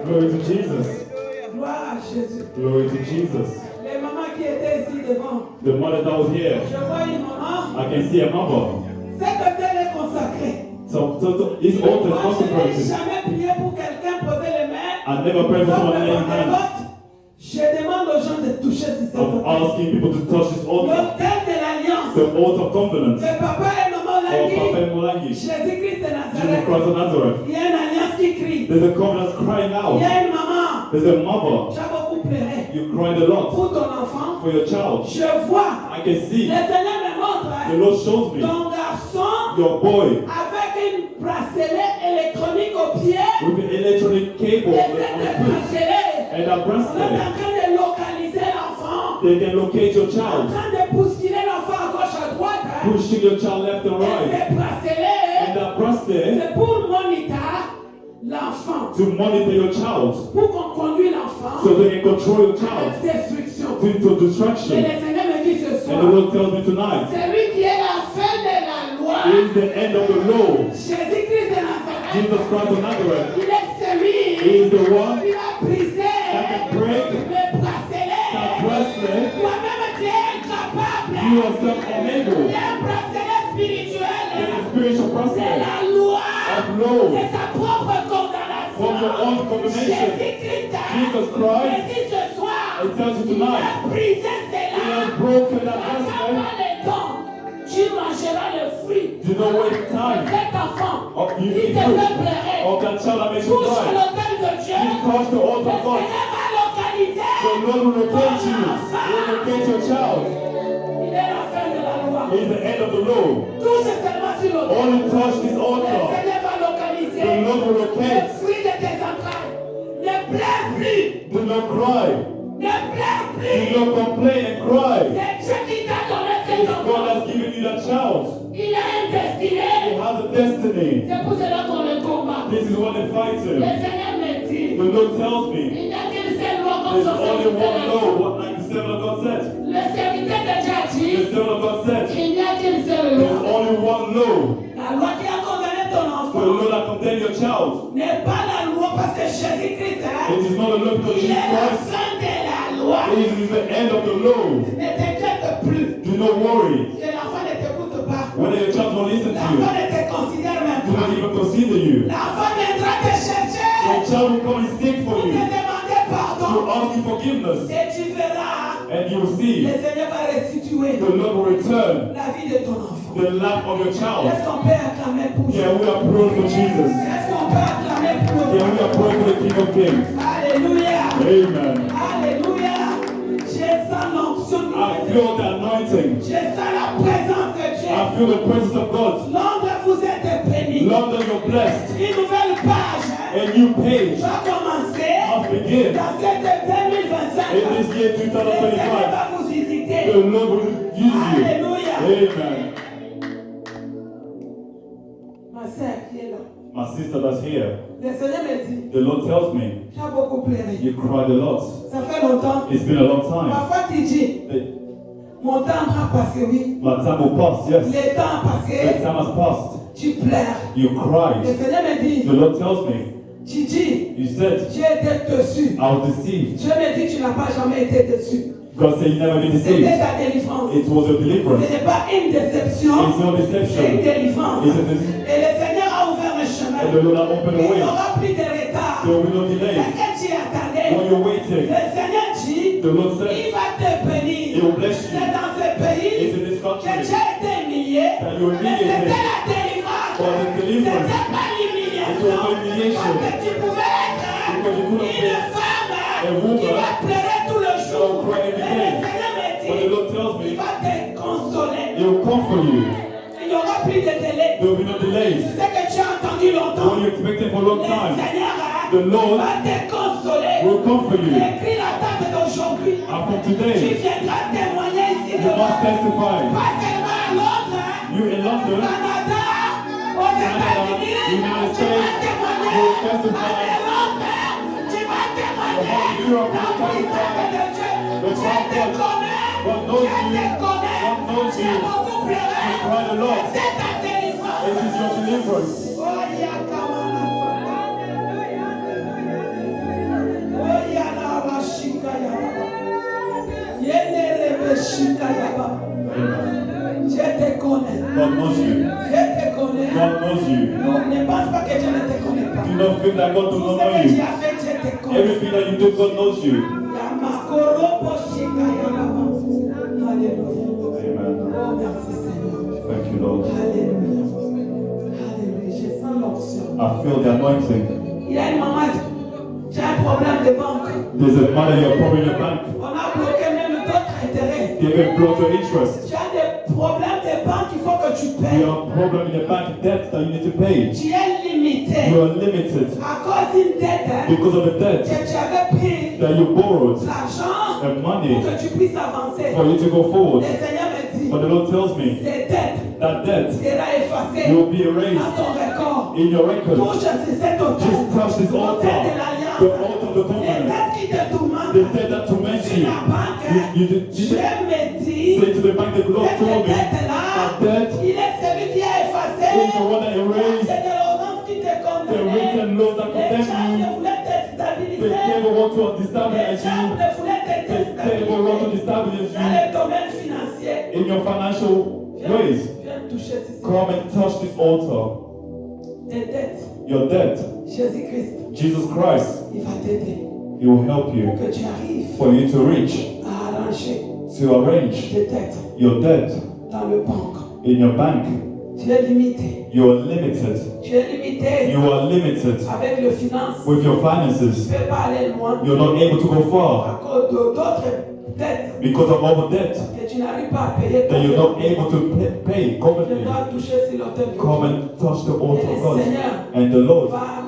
Glory to Jesus. Gloire à Jésus. Glory to Jesus. Les mamans qui étaient ici devant. The mother that was here. Je vois une maman. I can see a mother. Cet hôtel est consacré. So this altar is Moi, je n'ai consecrated. jamais prié pour quelqu'un poser les mains. I never prayed for someone laying hands. Je demande aux gens de toucher sur cet Of hôtel. asking people to touch this altar. L'hôtel de l'alliance. The altar of covenant. Que papa et maman l'ont Or dit. Papa and Molangi. Jésus-Christ de Jesus Nazareth. Christ of Nazareth. Il y a une alliance qui crie. There's a covenant crying Il y out. a une maman. There's a mother. J'ai beaucoup pleuré. You cried a lot Pour ton enfant. for your child. Je vois. I can see. Le Seigneur me montre. The Lord shows me Ton garçon. your boy Avec une bracelet électronique au pied. with an electronic cable Et on cette the foot bracelet. and a On est en bracelet. train de localiser l'enfant. They can locate your En child, train de bousculer l'enfant à gauche à droite. pushing your child left and Et right. ces bracelets. And that bracelet C'est pour monitorer l'enfant. to monitor your child Pour qu'on conduise l'enfant so they can control your à child la destruction. to Et destruction. le Seigneur me dit ce And the soir. Lord tells me tonight, C'est lui qui est la fin de la loi. it is the end of the law. Jésus-Christ de Nazareth. Jesus Christ of Nazareth Il est celui is the one qui va briser that can break le bracelet. that bracelet. Toi-même, tu es incapable. You yourself unable. Il y a un bracelet spirituel The spiritual de bracelet la loi of law de sa propre condamnation. from your own condemnation. Jésus-Christ Jesus Christ, me dit ce soir, it tells you il a tonight, brisé he has cela. broken that Attends bracelet. pas les dents. Tu mangeras le fruit You don't waste de time. cet enfant Of you qui te fait pleurer. of that child that makes you Touche à cry. l'autel de Dieu. You touch the Le altar of God. Seigneur va localiser. The Lord will locate you. Will locate your child. Il est la fin de la loi. It is the end of the law. Touche seulement sur l'autel. Only touch this Le altar. Seigneur va localiser. The Lord will Le locate. fruit de tes entrailles. Ne pleure plus. Do not cry. Ne pleure Do plus. not complain and cry. C'est Dieu qui t'a donné cet It's God enfant. has given you that child. Il a un He destiné. has a destiny. C'est pour cela qu'on le combat. This is what they fight Le him. Seigneur me dit. The Lord tells me Il n'y a qu'une seule loi comme there's son only one serviteur. law, what like the servant of God said. Le serviteur de Dieu a The dit. servant of God said Il n'y a qu'une seule there's loi. only one law. La loi qui a condamné ton The enfant law that condemns your child. n'est pas la loi parce que Jésus-Christ It is not a law because il Jesus est la Christ. fin de la loi. It is the end of the law. Ne t'inquiète plus Do not worry. que l'enfant ne t'écoute pas. When your child won't listen to you, L'enfant ne te considère même do not pas. even consider you. L'enfant viendra te chercher Your child will come and seek for pour te you demander to pardon. ask you forgiveness, Et tu verras, and you will see le Seigneur va restituer the Lord will return la vie de ton enfant. the life of your child. Est-ce qu'on peut acclamer pour Yeah, Jésus? we are praying for Jesus. Est-ce qu'on peut acclamer pour Yeah, we are praying for the King of Kings. Alléluia. Amen. Alléluia. Je sens l'onction du I Seigneur. feel the anointing. Je sens la présence de Dieu. I feel the presence of God. Londres, vous êtes bénis. London, you're blessed. Une nouvelle page A new page va commencer must begin dans cette 2025. in this year Le Seigneur 2025. va vous visiter. The Lord will use you. Alléluia. Amen. Ma sœur qui est là. My sister that's here, Le Seigneur me dit, the Lord tells me, tu as beaucoup pleuré. you cried a lot. Ça fait longtemps. It's been a long time. Parfois tu dis, mon temps va passer, oui. My time will pass, yes. Le temps a The passé, time has passed. tu pleures. You Le cried. Seigneur me dit, The Lord tells me, tu dis, you said, j'ai été déçu. I was deceived. Dieu me dit, tu n'as pas jamais été déçu. God said you never been C'était deceived. ta délivrance. It was your Ce deliverance. n'est pas une déception, It's no c'est une deception. délivrance. It's a de- Et le Seigneur a ouvert le chemin. And the Lord has opened Il the way. n'y aura plus de retard. There will be no Ce delay. que tu attendais, While you're waiting, le Seigneur dit, the Lord said, il va te bénir. He will bless you. C'est dans ce pays It's in this que country. tu as été humilié. That you were Mais humiliated. c'était la délivrance. For the deliverance. C'était pas It l'humiliation. was not humiliation. Parce que tu pouvais être Because you could have une been femme a woman qui va pleurer tout le jour. that will cry every Mais le day. Seigneur me But the dit, Lord tells il me, va te consoler. He will comfort you. Il n'y aura plus de délai. There will be no delays. C'est que tu as entendu longtemps. What you expected for a long Le time, Seigneur the Lord va te consoler. will comfort you. Écris la date d'aujourd'hui. And from Tu today, viendras témoigner ici you must testify. pas seulement à Londres, You in London, Canada, aux États-Unis, United tu vas States, témoigner. you will testify. En Europe, tu vas témoigner. In Europe, you La will puissance testify. de Dieu. The Dieu power of te God. connaît. God knows Dieu you. te connaît. God knows Tu as you. beaucoup pleuré. You cried a lot. C'est ta délivrance. It is your deliverance. Oh, yakamana sata. Oh, yanaba shika yaba. Yenere shika yaba. Amen. Dieu te connaît. God knows you. Dieu te connaît. God knows you. Non, ne pense pas que Dieu ne te connaît pas. Do not think that God does Tout not ce know que tu you. as fait, Dieu te connaît. Everything that you do, God knows you. Yamakorobo shika yaba. Alléluia. Amen. Oh, merci Seigneur. Thank you, Lord. Alléluia. Alléluia. Je sens l'onction. I feel the anointing. Il y a une maman, tu as un problème de banque. There's a matter you're probably in the bank. On a bloqué même d'autres intérêts. They even block your interest. Tu as des problèmes de banque, il faut que tu You payes. have a problem in the bank debt that you need to pay. Tu es limité You are limited à cause d'une dette because of the que debt tu avais pris that you borrowed l'argent and pour money que tu puisses avancer. for you to go forward. Le Seigneur me dit, But the Lord tells me ces dettes that debt sera effacée will be à erased ton record. in your record. Touche cet autel, Just touch this l'autel altar, de the l'alliance. altar of the Les covenant, dettes qui te tourmentent, the debt that torments sur you. la banque, You Dieu me dit, say to the bank, the Lord cette told me dette-là, that debt il est celui qui a effacé. is the one that erased C'est de l'ordonnance qui te the condamnait. written laws that Les condemn gens you. ne voulaient te The stabiliser. devil wants to Les destabilize gens you. ne voulaient te The devil wants to déstabiliser. destabilize Dans you les domaines financiers. in your financial ways. Viens toucher ceci. Come and touch this altar. Tes dettes. Your debt, Jésus-Christ, Jesus Christ, il va t'aider He will help pour you que tu arrives for you to reach, à arranger to arrange tes dettes your debt dans le banque. in your bank. Tu es limité. You are limited. Tu es limité You are limited avec le finance. with your Tu finances. ne peux pas aller loin You're not able to go à far cause d'autres dettes because of all the debt que tu n'arrives pas à payer. that you're not able to pay Je comfortably. dois toucher sur l'autel de Come Dieu. and touch the Et altar le of God, Seigneur and the Lord va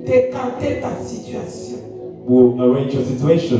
décanter ta situation. will arrange your situation.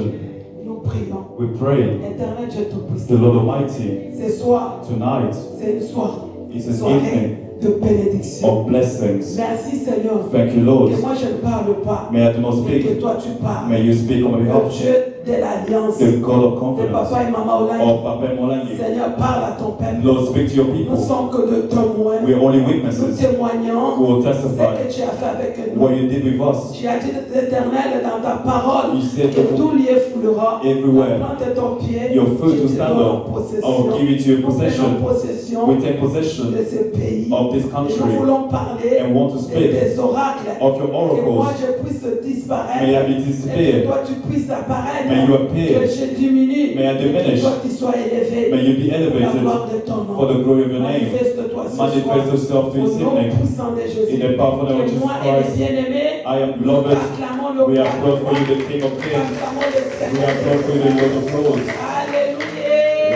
Nous prions. We pray, Éternel Dieu the Tout-Puissant, Lord Almighty, ce soir, tonight c'est une soirée. is an Soirée evening de bénédiction. of blessings. Merci Seigneur. Thank you, Lord. Que moi je ne parle pas, May I do not mais que speak. toi tu parles. May you speak on behalf Le of Dieu de l'alliance, the God of de confidence papa et maman Olanyi. of Papa Molangi. Seigneur, parle à ton peuple. Lord, speak to your Nous people. sommes que de témoins. We are only Nous witnesses témoignons who will ce testify que tu as fait avec what nous. you did with us. Tu as dit l'Éternel dans ta parole You said que tout lieu foulera. everywhere. Plante ton pied. Your foot je will te stand donne up. en possession. I will give it to your Nous prenons possession. possession We take possession de ce pays. of this Et nous country voulons parler and want to de speak tes oracles. of your Que moi oracles. je puisse disparaître. May I be Et que disappeared. toi tu puisses apparaître. May you Que appear. je diminue. May I Et que diminish. toi tu sois élevé. May you be Pour la elevated gloire de ton nom. for the glory of your name. Manifeste-toi ce Manifest soir. yourself to Au this nom evening. puissant de Jésus. In the powerful name of Que Jesus moi et les Christ, bien-aimés, I am nous beloved. acclamons le We roi. applaud for you, the King of Nous Kings. acclamons le We Seigneur. applaud for you, the Lord of Lords. Alléluia.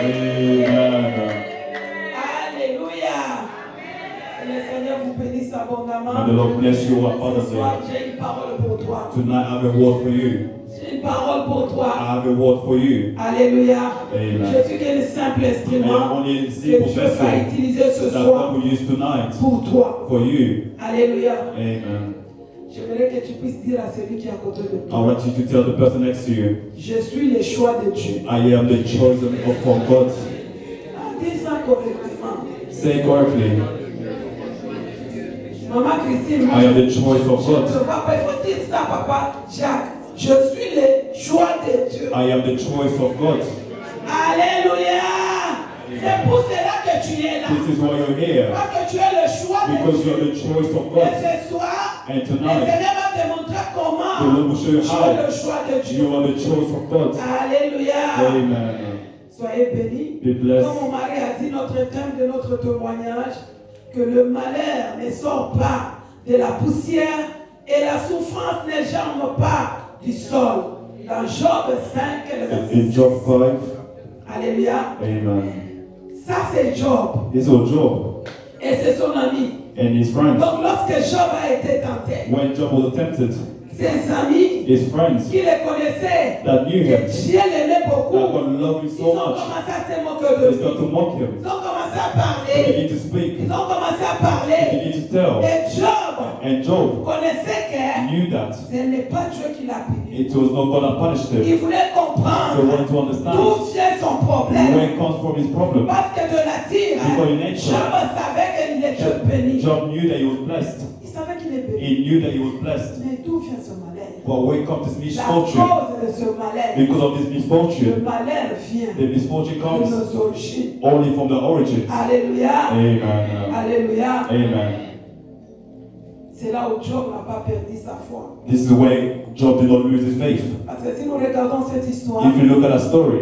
Amen. Alléluia. Que le Seigneur vous bénisse abondamment. And the Lord bless you Ce soir, abundantly. j'ai une parole pour toi. Tonight I have a word for you. J'ai une parole pour toi. I have a word for you. Alléluia. Amen. Je suis qu'un simple I am instrument only a que simple Dieu va vessel utiliser ce that soir God will use tonight pour toi. for you. Alléluia. Amen. J'aimerais que tu puisses dire à celui qui est à côté de I toi, want you to tell the person next to you, je suis le choix de Dieu. I am the chosen of God. Ah, dis ça correctement. Say it correctly. Maman Christine, moi, I am the choice of je ne God. vois pas, il faut dire ça, papa Jacques. Je suis le choix de Dieu. I am the choice of God. Alléluia. C'est pour cela que tu es là. This is why you're here. Parce que tu es le choix de Because you Dieu. are the choice of Et God. ce soir, And le tonight, Seigneur va te montrer the comment Lord will show you tu es how le choix de Dieu. you are the choice of God. Alléluia. Amen. Soyez bénis. Be blessed. Comme mon mari a dit, notre thème de notre témoignage, que le malheur ne sort pas de la poussière et la souffrance ne germe pas du sol. Dans Job 5, le verset In Job 5, Alléluia. amen. Ça, c'est Job. This was Job Et c'est son ami. and his friends. Donc, lorsque Job a été tenté, When Job was tempted, ses amis his friends qui le connaissaient, that knew que him, Dieu l'aimait that beaucoup, God loved him ils so ont much, commencé à se moquer de they lui. started to mock him. Ils ont commencé à They parler. began to speak. Ils ont commencé à They parler. began to tell. Et Job And Job connaissait que knew that ce n'est pas Dieu qui l'a puni. it was not God that punished him. Il voulait He comprendre wanted to understand d'où vient son problème. where it comes from his problem. Parce que de la tire, Because in nature, Job savait qu'il était béni. Job knew that he was blessed. Il savait qu'il est béni. He knew that he was blessed. Mais d'où vient ce malheur? But when it comes to this La misfortune, cause de ce malheur, because of this le misfortune, malheur vient the misfortune de comes nos origines. only from the origins. Alléluia. Amen. Alléluia. Amen. C'est là où Job n'a pas perdu sa foi. This is where Job did not lose his faith. Parce que si nous regardons cette histoire, If you look at that story,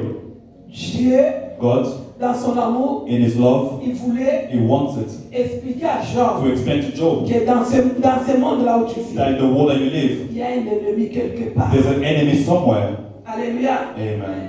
Dieu, God, dans son amour, in his love, il voulait he wanted expliquer à Job to explain to Job que dans ce monde-là où tu that vis, in the world that you live, il y a un ennemi quelque part. there's an enemy somewhere. Alléluia. Amen.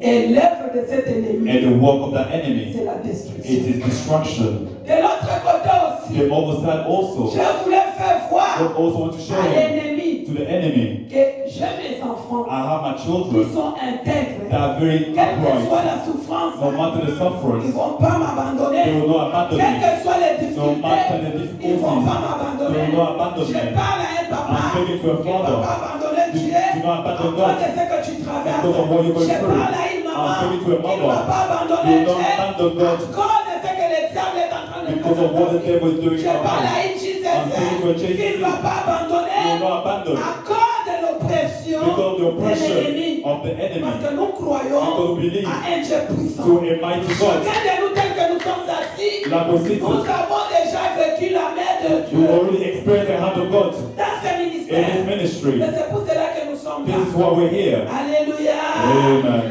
Et l'œuvre de cet ennemi, And the work of that enemy, c'est la it destruction. is destruction. De l'autre côté aussi, The other side also, je voulais faire voir God also wants to show à him l'ennemi to the enemy, que j'ai mes enfants I have my qui children sont intègres. that are very Quelle que soit upright. la souffrance, No matter the ils ne sufferings, vont pas they m'abandonner. will not abandon Quelles me. que soient les No matter the difficultés, ils ne vont pas difficulties, m'abandonner. they will not abandon Je me. parle à un I'm papa speaking to a qui ne va father. pas abandonner Do Dieu not abandon à cause God de ce que tu traverses. because of what you're going Je through. parle à une maman I'm speaking to a qui ne va mother. pas abandonner Do Dieu not abandon God à cause de ce que le diable est en train de because of what the faire. devil is doing Je parle now. à une Jesus I'm speaking to a qui ne Jesus va pas who abandonner will not abandon à cause de l'oppression because of the de oppression l'ennemi. of the Parce enemy. que nous croyons Because we believe à un Dieu puissant. to a mighty God. Chacun de nous, tel que nous sommes assis, Like we're nous seated, avons déjà vécu la main de we Dieu already experienced the hand of God dans ce in ministère. His ministry. Et c'est pour cela que nous sommes This is là. why we're here. Alléluia. Amen.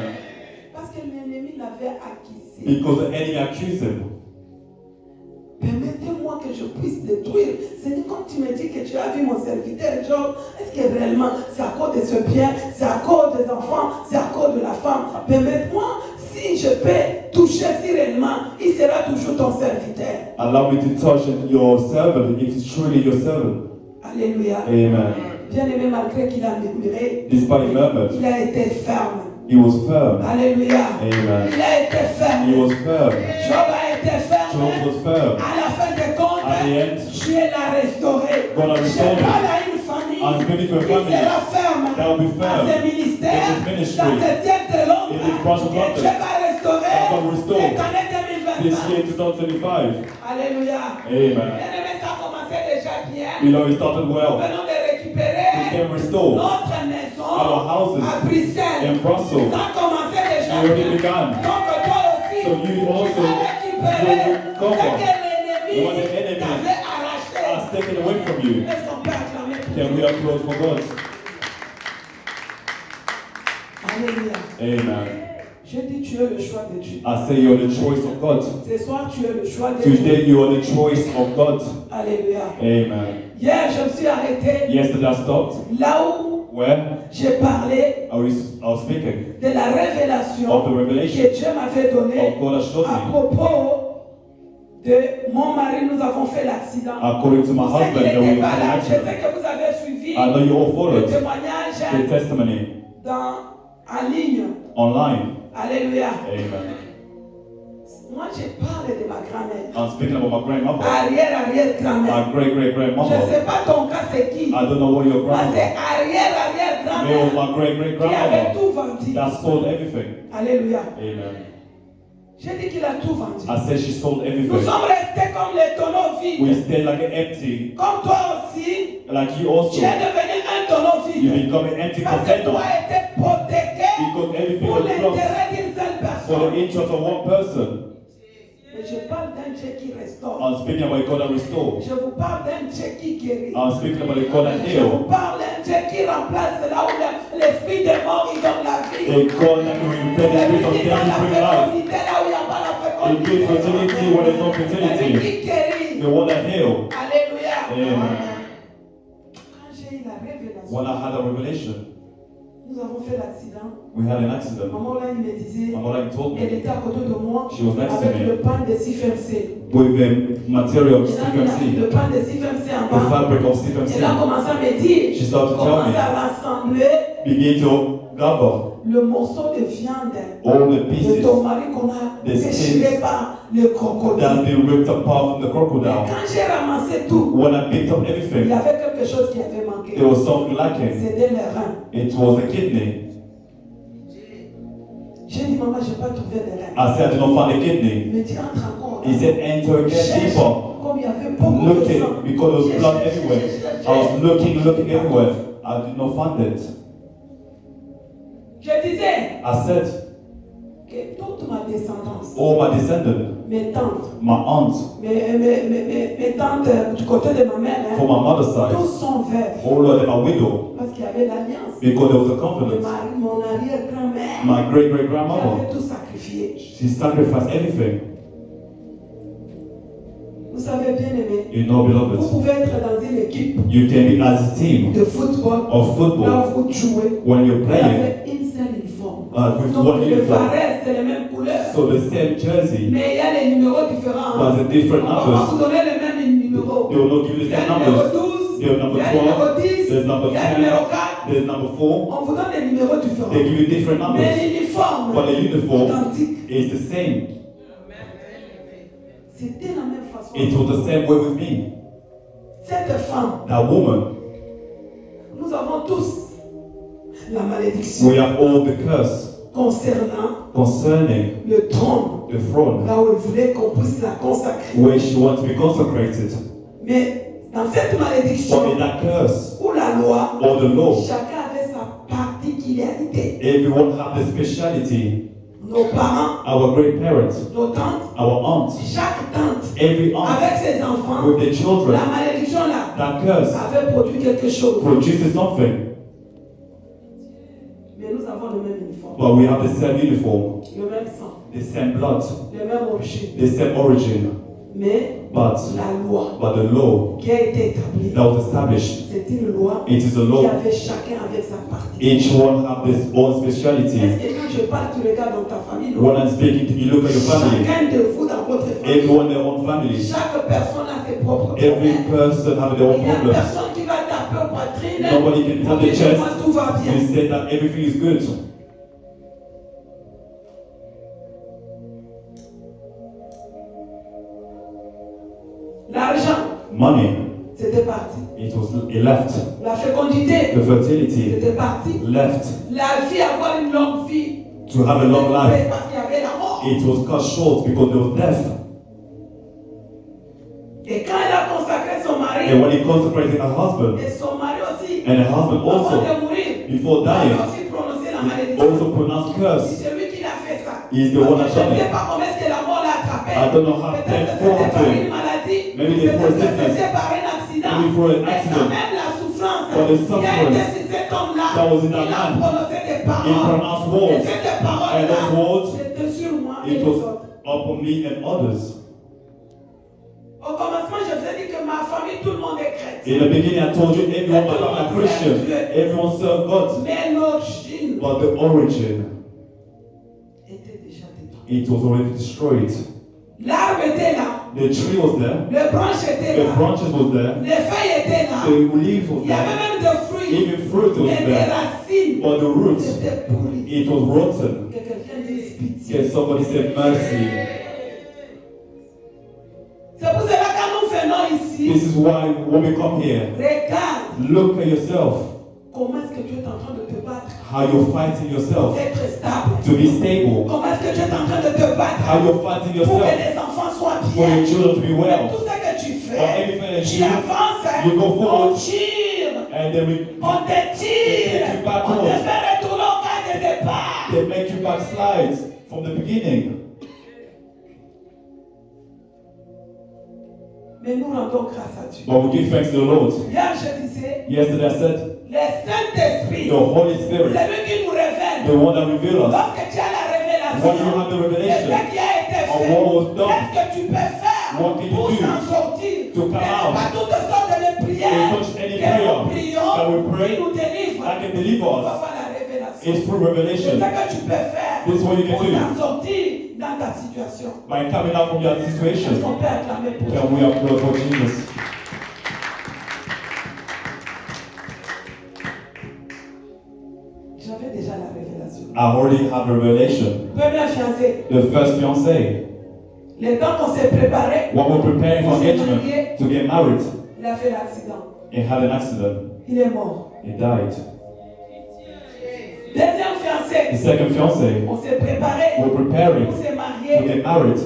Parce que l'ennemi l'avait acquis. Because the enemy accused him. Permettez-moi que je puisse détruire. Seigneur, comme tu me dis que tu as vu mon serviteur Job, est-ce que réellement c'est à cause de ce bien, c'est à cause des enfants, c'est à cause de la femme? Permette-moi, si je peux toucher, si réellement, il sera toujours ton serviteur. Allow me to touch your servant if he's truly your servant. Alléluia. Amen. Bien aimé, malgré qu'il a murmuré, Despite he murmured, il a été ferme. he was firm. Alléluia. Amen. Il a été He ferme. was firm. Job a été ferme. Job was firm. À la fin des comptes, At the end, Dieu l'a restauré. God has Je restored him. parle à une famille I'm speaking to a qui family sera ferme that will be dans firm ce ministère, in this ministry, dans ce siècle de Londres, in this branch of que London, Dieu va restaurer that God will restore cette année this 2025. year 2025. Alléluia. Amen. Bien-aimé, ça a commencé déjà bien. You know, he started Nous well. venons de We récupérer can restore notre maison our houses à Bruxelles. in Brussels. Ça a commencé déjà You already bien. began. Donc toi aussi, So you also vas récupérer will ce recover que l'ennemi what the enemy t'avait arraché. has taken away from you. Est-ce qu'on peut acclamer pour Can we Dieu? applaud for God? Alléluia. Amen. Je dis tu es le choix de Dieu. I say you're the choice of God. Ce soir tu es le choix de Dieu. Today you are the choice of God. Alléluia. Amen. Hier je me suis arrêté Yesterday I stopped là où where j'ai parlé I was speaking de la révélation of the revelation que Dieu m'avait donnée of God has showed à me. propos de mon mari. Nous avons fait l'accident. According to my Je sais husband, qu'il that we n'était were pas là. an Je sais accident. que vous avez suivi I know you all le followed témoignage the testimony en ligne. online. Alléluia. Amen. Moi, je parle de ma grand-mère. I'm speaking about my grandmother, Arrière-arrière-grand-mère. my great great Je ne grandmother. sais pas ton cas, c'est qui. I don't know what your Moi, grandmother. c'est Me was arrière-arrière-grand-mère my great great qui avait grandmother tout vendu. that sold everything. Alléluia. Amen. J'ai dit qu'il a tout vendu. I said she sold Nous everything. sommes restés comme les tonneaux We vides. stayed like empty, Comme toi aussi, like you tu also. es devenu un tonneau You vide. become an empty Parce que toi container étais hypothéqué because everything pour was lost l'intérêt d'une seule for the personne. interest of one person. Mais je parle d'un Dieu qui restaure. I'm speaking about a God that restores. Je vous parle d'un Dieu qui guérit. I'm speaking about a God that Je vous heals. parle d'un Dieu qui remplace là où l'esprit de mort il donne la vie. A God that can repair the spirit of Celui qui donne death la and bring life. fécondité là où il n'y a pas la He gives fertility when there's no Celui fertility. qui guérit. The one that heals. Alléluia. Amen. Quand j'ai eu la révélation, When I had a revelation, nous avons fait l'accident. we had an accident. Maman là, il me disait, My mother told elle me était à côté de moi She was next to avec me. le pain de CFMC. with the material of Et là, le CFMC, pain de CFMC en the bas. fabric of Et là, CFMC, on commence à me dire, She started to tell commence me. à rassembler begin to gather le morceau de viande all the de pieces ton mari qu'on a The déchiré skins par le that's crocodile. been ripped apart from the Et crocodile. quand j'ai ramassé tout, When I picked up il y everything, avait quelque chose qui avait manqué. there was something lacking. C'était les reins. It was the kidney. J'ai dit, maman, je n'ai pas trouvé de reins. I said, I did not find the Il kidney. me dit, entre encore. He said, enter again Cherche, deeper. comme il y avait beaucoup de Looking, sang. because there was J'ai blood cherché, everywhere. j'ai cherché. I was looking everywhere. I did not find it. Je disais I said, que toute ma descendance, all my descendants, mes tantes, my aunt, mes tantes du côté de ma mère, from my mother's side, tous sont veuves. all of them are widow Parce qu'il y avait l'alliance. because there was a Et covenant. mon arrière-grand-mère My great great qui grandmother, avait tout sacrifié. she sacrificed everything. Vous savez, bien aimé, You know, vous beloved, pouvez être dans une équipe you can be as a team de football, of football là où vous jouez, when you're playing avec une seule uniforme. with Donc one le uniform. varese, c'est les mêmes couleurs. So the same jersey Mais il y a les numéros différents. was Hein. a different On va pas vous numbers. donner les mêmes numéros. They will not give you Il the y a same le numéro numbers. 12, There's number il y a le numéro 12, 10, there's number il y a le numéro 10, 4. there's number 4. On vous donne des numéros différents. They give you different Mais numbers. l'uniforme But the uniform identique. is the same. C'était la même façon. It was the same way with me. Cette femme, That woman, nous avons tous la malédiction we have all the curse concernant concerning le trône, the throne là où elle voulait qu'on puisse la consacrer. where she wants to be consecrated. Mais dans cette malédiction, But in that curse ou la loi, or the law, chacun avait sa particularité. everyone had the speciality. Nos parents, Our great parents, nos tantes, our aunts, chaque tante, every aunt avec ses enfants, with their children, la malédiction là, that curse avait produit quelque chose. produces something. Mais nous avons le même uniforme, But we have the same uniform, le même sang, the same blood, le même origine. the same origin. Mais But la loi the law qui a été établie, that was established, c'est une loi it is a qui law. avait chacun avec sa partie. Each one have this own speciality. Est-ce que quand je parle, tu regardes dans ta famille? Non. When I'm speaking to you, look at your family. Chacun de vous dans votre famille, Everyone their own family. chaque personne a ses propres Every problèmes. person have their own Il n'y a problems. personne qui va taper au poitrine Nobody can pour tap the dire chest moi tout va bien. and say that everything is good. L'argent, Money, c'était parti. it left. La fécondité, The fertility c'était parti. left. La vie, avoir une longue vie, To have a long life, parce qu'il y avait la mort. it was cut short because there was death. Et quand elle a consacré son mari, And when he consecrated her husband, et son mari aussi, and her husband avant also, de mourir, before elle a dying, aussi prononcé la he malédiction. also pronounced curse. C'est lui qui l'a fait ça. He's the Parce one que that je done ne sais it. pas comment est-ce que la mort l'a attrapé. I don't know how Peut-être death que c'était formed par him. une maladie. Maybe they Peut-être for a que sickness. c'était par un accident. Maybe for an Mais accident. quand même la souffrance, For the il a suffering été sur cet homme-là. that was in Il that a man. prononcé des He paroles. pronounced Et words. ces And paroles-là, those words, c'était sur moi et it les was autres. upon me and others. Au commencement, je vous ai dit que ma famille, tout le monde est chrétien. In the beginning, I told you everyone was not a Christian. Everyone served God. Mais l'origine But the origin, était déjà détruite. it was already destroyed. L'arbre était là. The tree was there. Les branches étaient The là. branches was there. Les feuilles étaient là. The leaves was Il y avait there. même des fruits. Even fruit was Mais les there. racines But the roots, étaient pourries. it was rotten. Que quelqu'un dise pitié. Can somebody say mercy? ici, This is why when we come here, regarde look at yourself, comment est-ce que tu es en train de te battre how you're fighting pour yourself être stable. to be stable, Comment est-ce que tu es en train de te battre how you're fighting pour que yourself les enfants soient for bien. your children to be Mais well. tout ce que tu Or fais, anything that tu you avances, you go on forward, tire, and then on te tire, They take you backwards. on te fait retourner au cas de départ. they make you backslide from the beginning. Mais nous rendons grâce à Dieu. But we give thanks to the Lord. Hier, je disais, Yesterday I said, le Saint-Esprit, the Holy c'est Spirit, lui qui nous révèle. the one that reveals us, Lorsque tu as la when you révélation have the de revelation ce qui a été of fait, what was done, qu'est-ce que tu peux faire What can you pour do s'en sortir? to come Ce n'est out? pas toutes sortes de prières It's not any que prayer nous prions that we pray qui nous délivrent. that can deliver On va us. voir la révélation. It's through C'est revelation. ce que tu peux faire This is what you can pour do. t'en sortir dans ta situation. By coming out from that Est-ce situation, qu'on peut acclamer pour can we applaud for Jesus? J'avais déjà la révélation. I already have revelation. Premier fiancé, The first fiancé, le temps qu'on s'est préparé, when we're preparing for engagement to get married, il a fait l'accident. he had an accident. Il est mort. He died. Deuxième The fiancé, second fiancé, on s'est préparé we're preparing pour se to marier. get married.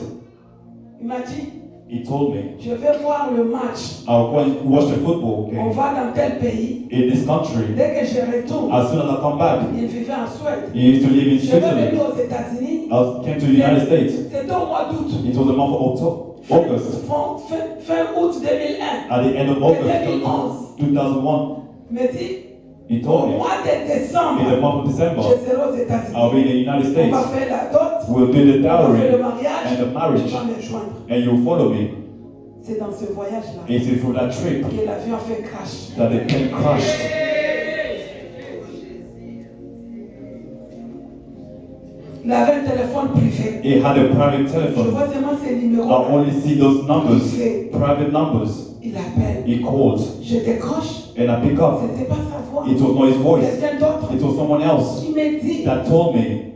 Il m'a dit, He told me, je vais voir le match. I'll go and watch the football On game va dans tel pays. in this country. Dès que je retourne, As soon as I come back, il vivait en Suède. he used to live in Je vais venir Switzerland. aux États-Unis. I came to the United States. C'était au mois d'août. It was the month of August. Fin août 2001. At the end of August 2001, Il me dit, he au told me, mois de in the décembre, month of December, je serai aux I'll États-Unis. be in the United On States. va faire la dot. We'll do the On va faire le dowry mariage. and the Tu marriage, vas me joindre. and you'll follow me. C'est dans ce voyage-là It's through that trip que l'avion a fait crash. that the plane crashed. Il avait un téléphone privé. He had a private Je telephone. vois seulement ces numéros. I only see those numbers, Privé. private numbers. Il appelle. He called, Je décroche. and I pick up. C'était pas sa voix. It was not his voice. Quelqu'un d'autre It was someone else qui me dit, that told me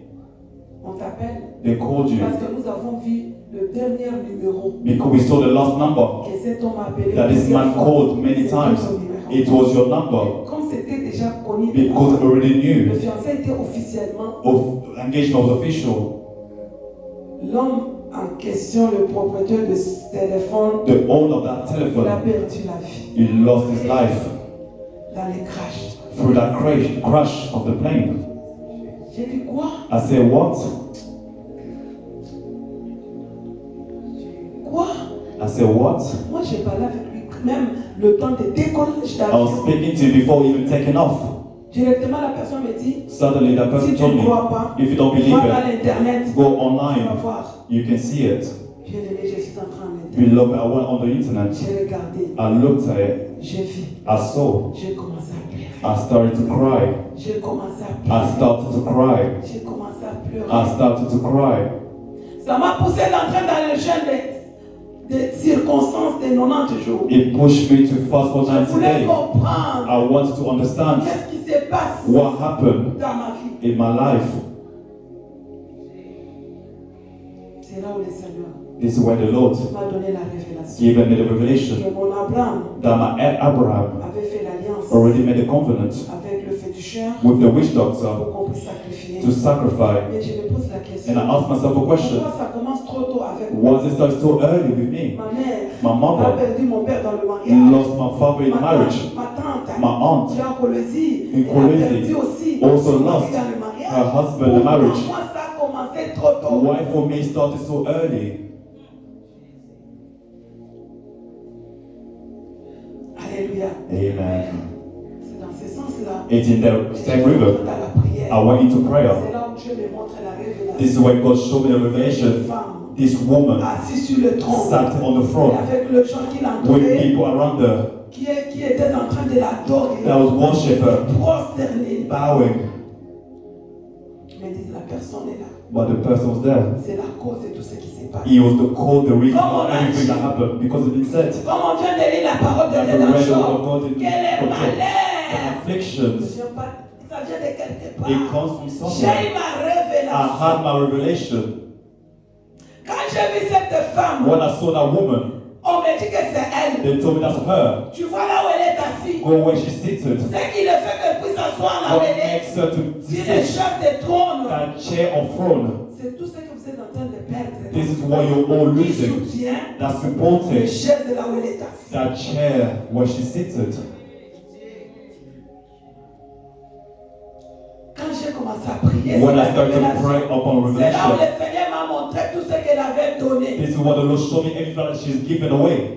on t'appelle they called you parce que nous avons vu le dernier numéro because we saw the last number que cet homme a appelé. that this plusieurs man fois. called many C'était times. son numéro. It was your number Comme c'était déjà connu, because I already le knew fiancé était officiellement of engagement was official. l'homme en question, le propriétaire de ce téléphone. The owner of that Il a telephone, perdu la vie he lost his life dans les crashs. through that crash of the plane. J'ai dit quoi? I said, what? Quoi? I said, what? Moi, j'ai parlé avec lui même le temps de décollage I was d'avion. speaking to you before even taking off. Directement, la personne me dit, Suddenly that si person tu told ne me, crois pas, if you don't believe va dans it, l'internet, go tu vas online, voir. you can see it. Bien aimé, je suis entré en internet. Beloved, I went on the internet, J'ai regardé, I looked at it, j'ai vu, I saw, j'ai commencé à pleurer. I started to cry, J'ai commencé à I pleurer. started to cry, J'ai commencé à pleurer. I started to cry. Ça m'a poussé d'entrer dans le jeûne des circonstances de 90 jours. It pushed me to fast for Je 90 voulais days. comprendre I wanted to understand qu'est-ce qui se passe what happened dans ma vie. in my life. C'est là où le Seigneur This is where the Lord m'a donné la révélation. gave me the revelation Que mon Abraham that my Abraham avait fait l'alliance already made a covenant avec le féticheur with the witch doctor pour qu'on puisse sacrifier. to sacrifice. Mais je me pose la question. And I asked myself a question. Pourquoi ça commence trop tôt avec moi? Was it started so early with me? Ma mère My a mother perdu mon père dans le mariage. lost my father in marriage. Ma tante, My aunt, qui est en Colosie, in elle a Colosie, perdu aussi also son mari lost dans le mariage. her husband in Pourquoi marriage. moi ça a commencé trop tôt? Why for me it started so early? Alléluia. Amen. C'est dans ce sens-là. It's in the same que je river. rentre dans la prière. I went into prayer. C'est là où Dieu me montre la révélation. This is when God showed me the Une revelation. femme This woman assise sur le trône sat on the et throne avec le gens qui with l'entouraient, people around her qui étaient en train de l'adorer, that was worship her, prosterner. bowing. Mais la personne est là. But the person was there. C'est la cause de tout ce qui s'est passé. He was the cause, the reason Come on, for everything that happened. Because it been said Comme on vient de lire la parole de that Dieu the dans reign of Job, God in quel est and malheur. afflictions, Ça vient de quelque part. it comes from J'ai somewhere. eu ma I révélation. had my revelation. Quand j'ai vu cette femme, When I saw that woman, on me me dit que c'est elle. They told me that's her. Tu vois là où elle est assise. Go where she's seated. Ce qui le fait qu'elle puisse s'asseoir là où What elle est. makes her to Sur le sit chef des trônes. that chair or throne? C'est tout ce que vous êtes en train de perdre. This is what you're all Qui losing. soutient That le supported chef de là où elle est assise. that chair where she's seated. Quand j'ai commencé à prier, When c'est I la started to révélation. pray upon C'est là où revelation, le Seigneur m'a montré tout ce qu'elle avait donné. this is what the Lord showed me everything that she's given away.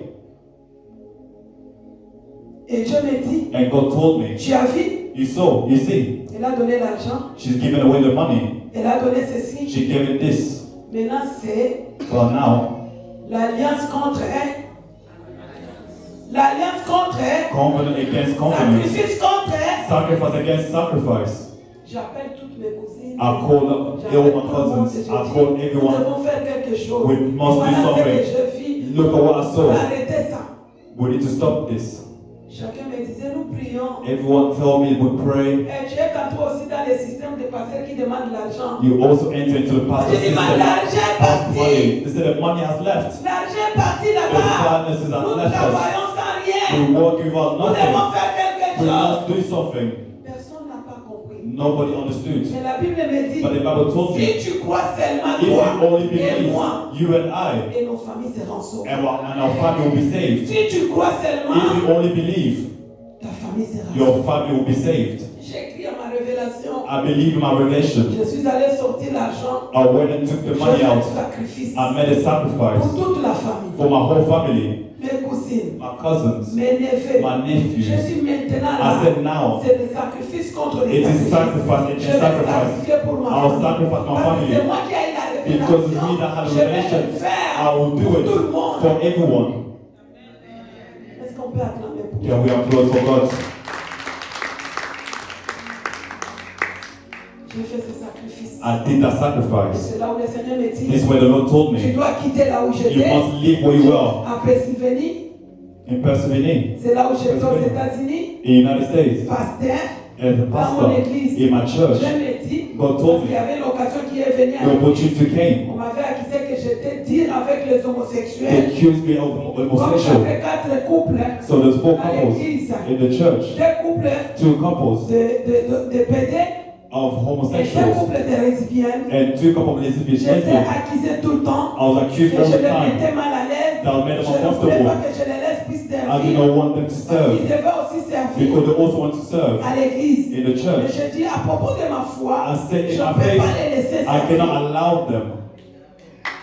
Et Dieu me dit, And God told me, tu as vu, you saw, you see, elle a donné l'argent, she's given away the money. elle a donné ceci. She gave it this. Maintenant, c'est Well, now, l'alliance contre elle. L'alliance contre elle. covenant against covenant, Sacrifice contre elle. sacrifice against sacrifice. J'appelle toutes mes cousines. I call all my cousins. I call Nous everyone. devons faire quelque chose. We must do Voilà ce que something. je vis. Look at what I Pour saw. arrêter ça. We need to stop this. Chacun me disait, nous prions. Everyone told me we pray. Et tu es entré aussi dans les systèmes de pasteurs qui demandent l'argent. You also enter into the pastor J'ai dit, system mais l'argent est of parti. money. They said the money has left. L'argent est parti The là-bas. finances has Nous left us. travaillons sans rien. We work without Nous devons nothing. faire quelque We chose. must do something. Personne n'a pas compris. Nobody understood. Mais la Bible me dit, But the Bible told me, si tu crois seulement if toi you only et believe, moi, you and I, et nos familles seront sauvées. and our family will be saved. Si tu crois If seulement, you only believe, ta famille sera sauvée. your family will be saved. J'ai écrit à ma révélation. I believe in my revelation. Je suis allé sortir l'argent. I went and took the Je money fais out. un sacrifice I made a pour sacrifice toute la famille. for my whole family, Mes cousines, my cousins, mes neveux. my Je nephews. dis maintenant I là, said now, c'est des sacrifices contre les it is sacrifices. sacrifice, it Je is vais sacrifice. sacrifier pour ma I'll famille. sacrifice my Parce que family. c'est moi qui ai eu la Because révélation. me that had a Je vais revelation, le faire I will do pour it tout le monde. for everyone. Est-ce qu'on peut acclamer pour Can we applaud for God? J'ai fait ce sacrifice. I did that Et sacrifice. c'est là où le Seigneur me dit, This is where the Lord told tu me, dois quitter là où you j'étais, must live where you were à Pennsylvanie. in Pennsylvania, C'est là où j'étais aux États-Unis, in the United States, pasteur. as a Dans mon pastor église, in my church. Dieu me dit, God told il y me avait une occasion qui est venue à the l'église. opportunity came. On m'avait accusé que j'étais dire avec les They homosexuels. accused me of Comme homosexual. j'avais 4 couples So there's 4 à couples l'église, in the church, 2 couples 2 couples de PD of et 2 homosexuals couples de lesbiennes. and 2 couples of J'étais lesbians. accusé tout le temps. I was accused Que all je the les time. mettais mal à l'aise. That made them Je ne voulais uncomfortable. pas que je les laisse plus I did servir. not want them to Ils serve devaient aussi servir because they also want to serve à l'église. in the Mais church. je dis à propos de ma foi, I said je in ne my peux pas faith, les laisser I cannot servir. allow them.